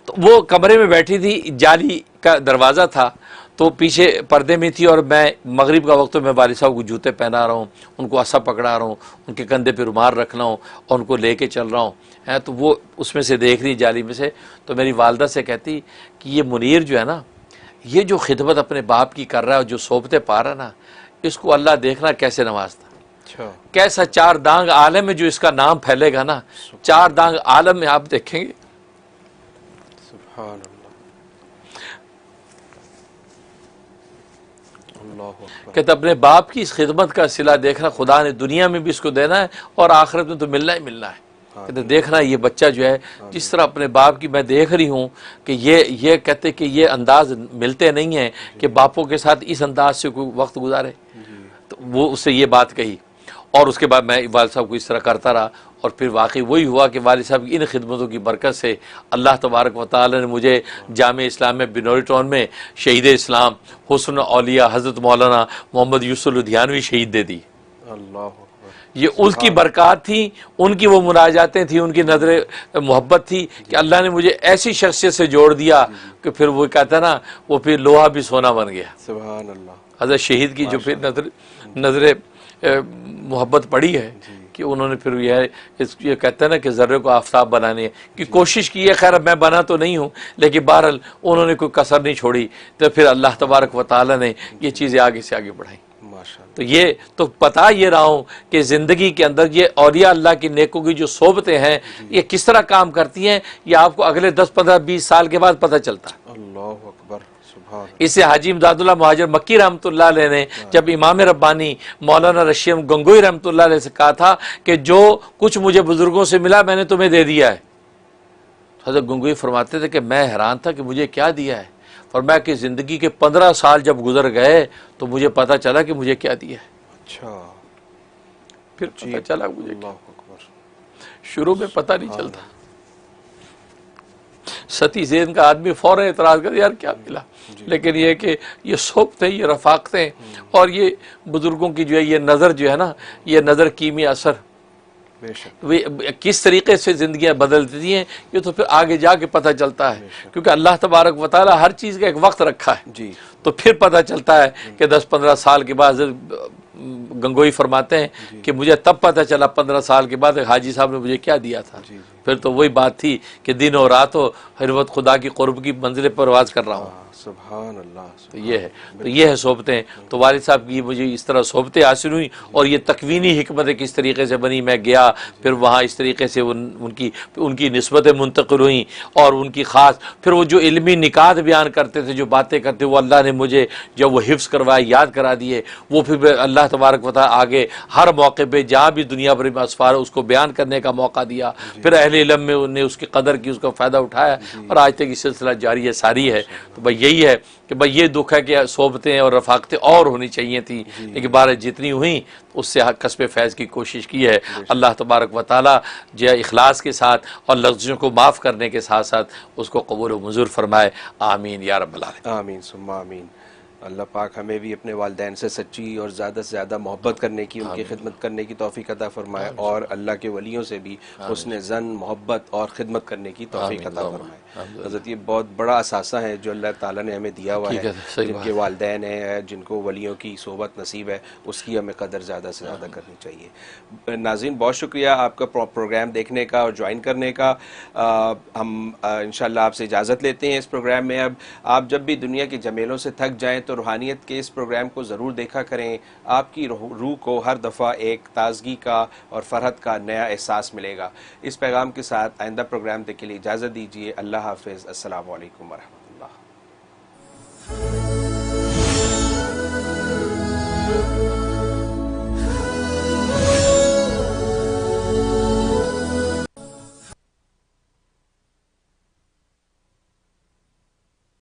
Speaker 2: تو وہ کمرے میں بیٹھی تھی، جالی کا دروازہ تھا تو پیچھے پردے میں تھی، اور میں مغرب کا وقت میں والد صاحب کو جوتے پہنا رہا ہوں، ان کو عصا پکڑا رہا ہوں، ان کے کندھے پہ رومال رکھنا ہوں اور ان کو لے کے چل رہا ہوں. تو وہ اس میں سے دیکھ رہی جالی میں سے، تو میری والدہ سے کہتی کہ یہ منیر جو ہے نا، یہ جو خدمت اپنے باپ کی کر رہا ہے اور جو صحبتیں پا رہا ہے نا، اس کو اللہ دیکھنا کیسے نوازتا، کیسا چار دانگ عالم میں جو اس کا نام پھیلے گا نا، چار دانگ عالم میں آپ دیکھیں گے.
Speaker 1: سبحان اللہ.
Speaker 2: کہتے اپنے باپ کی اس خدمت کا صلہ دیکھنا، خدا نے دنیا میں بھی اس کو دینا ہے اور آخرت میں تو ملنا ہی ملنا ہے. کہتے دیکھنا یہ بچہ جو ہے جس طرح اپنے باپ کی میں دیکھ رہی ہوں کہ یہ کہتے کہ یہ انداز ملتے نہیں ہیں کہ باپوں کے ساتھ اس انداز سے کوئی وقت گزارے. تو وہ اس سے یہ بات کہی، اور اس کے بعد میں والد صاحب کو اس طرح کرتا رہا، اور پھر واقعی وہی ہوا کہ والد صاحب کی ان خدمتوں کی برکت سے اللہ تبارک و تعالی نے مجھے جامع اسلام میں بنوری ٹاؤن میں شہید اسلام حسن اولیاء حضرت مولانا محمد یوسف لدھیانوی شہید دے دی.
Speaker 1: اللہ
Speaker 2: یہ اس کی برکات تھی، ان کی وہ مناجاتیں تھیں، ان کی نظر محبت تھی کہ اللہ نے مجھے ایسی شخصیت سے جوڑ دیا کہ پھر وہ کہتا ہے نا، وہ پھر لوہا بھی سونا بن گیا.
Speaker 1: سبحان اللہ.
Speaker 2: حضرت شہید کی جو پھر نظر محبت پڑی ہے کہ انہوں نے پھر یہ کہتے ہیں نا کہ ذرے کو آفتاب بنانے کی کوشش کی ہے. خیر اب میں بنا تو نہیں ہوں، لیکن بہرحال انہوں نے کوئی کسر نہیں چھوڑی، تو پھر اللہ تبارک و تعالی نے یہ چیزیں آگے سے آگے بڑھائیں. تو یہ تو بتا یہ رہا ہوں کہ زندگی کے اندر یہ اولیاء اللہ کی نیکوں کی جو صحبتیں ہیں یہ کس طرح کام کرتی ہیں، یہ آپ کو اگلے 10 15 20 سال کے بعد پتہ چلتا ہے.
Speaker 1: اللہ اکبر.
Speaker 2: اسے حاجی امداد اللہ مہاجر مکی رحمۃ اللہ علیہ نے جب امام ربانی مولانا رشید گنگوئی رحمۃ اللہ علیہ سے کہا تھا کہ جو کچھ مجھے بزرگوں سے ملا میں نے تمہیں دے دیا ہے، حضرت گنگوئی فرماتے تھے کہ میں حیران تھا کہ مجھے کیا دیا ہے. فرمایا کہ زندگی کے 15 سال جب گزر گئے تو مجھے پتہ چلا کہ مجھے کیا دیا ہے.
Speaker 1: اچھا.
Speaker 2: پھر پتہ چلا مجھے کیا. شروع میں پتہ نہیں چلتا. ستی ذہن کا آدمی فوراً اعتراض کرے یار کیا ملا، لیکن یہ کہ یہ صحبتیں، یہ رفاقتیں اور یہ بزرگوں کی جو ہے یہ نظر جو ہے نا، یہ نظر کیمی اثر کس طریقے سے زندگیاں بدلتی ہیں، یہ تو پھر آگے جا کے پتہ چلتا ہے. کیونکہ اللہ تبارک و تعالی ہر چیز کا ایک وقت رکھا ہے. تو پھر پتہ چلتا ہے کہ 10 15 سال کے بعد گنگوئی فرماتے ہیں کہ مجھے تب پتہ چلا 15 سال کے بعد حاجی صاحب نے مجھے کیا دیا تھا. پھر تو وہی بات تھی کہ دن اور رات ہو ہر وقت خدا کی قرب کی منزل پر پرواز کر رہا ہوں.
Speaker 1: سبحان اللہ.
Speaker 2: تو یہ ہے صحبتیں. تو والد صاحب کی مجھے اس طرح صحبتیں حاصل ہوئیں، اور یہ تکوینی حکمتیں کس طریقے سے بنی. میں گیا پھر وہاں اس طریقے سے ان کی نسبتیں منتقل ہوئیں، اور ان کی خاص پھر وہ جو علمی نکات بیان کرتے تھے، جو باتیں کرتے وہ اللہ نے مجھے جب وہ حفظ کروائے، یاد کرا دیے، وہ پھر اللہ تبارک و تعالی آگے ہر موقع پہ جہاں بھی دنیا بھر میں اسفار ہے اس کو بیان کرنے کا موقع دیا. پھر اہل علم میں انہیں اس کی قدر کی، اس کا فائدہ اٹھایا، اور آج تک یہ سلسلہ جاری ہے، ساری ہے. تو بھائی یہی ہے کہ بھائی یہ دکھ ہے کہ صحبتیں اور رفاقتیں اور ہونی چاہیے تھیں، لیکن بارہ جتنی ہوئیں اس سے کسب فیض کی کوشش کی ہے. اللہ تبارک و تعالی جو اخلاص کے ساتھ اور لفظوں کو معاف کرنے کے ساتھ ساتھ اس کو قبول و منظور فرمائے. آمین یا رب العالمین.
Speaker 1: آمین ثم آمین. اللہ پاک ہمیں بھی اپنے والدین سے سچی اور زیادہ سے زیادہ محبت کرنے کی، ان کی خدمت کرنے کی توفیق عطا فرمائے، اور اللہ کے ولیوں سے بھی حسن ظن، محبت اور خدمت کرنے کی توفیق عطا فرمائے. حضرت یہ بہت بڑا اثاثہ ہے جو اللہ تعالیٰ نے ہمیں دیا ہوا ہے. جن کے والدین ہیں، جن کو ولیوں کی صحبت نصیب ہے، اس کی ہمیں قدر زیادہ سے زیادہ کرنی چاہیے. ناظرین بہت شکریہ آپ کا پروگرام دیکھنے کا اور جوائن کرنے کا. ہم انشاءاللہ آپ سے اجازت لیتے ہیں اس پروگرام میں. اب آپ جب بھی دنیا کے جمیلوں سے تھک جائیں تو روحانیت کے اس پروگرام کو ضرور دیکھا کریں. آپ کی روح کو ہر دفعہ ایک تازگی کا اور فرحت کا نیا احساس ملے گا. اس پیغام کے ساتھ آئندہ پروگرام دیکھنے کے لیے اجازت دیجیے. اللہ حافظ. السلام علیکم ورحمۃ اللہ.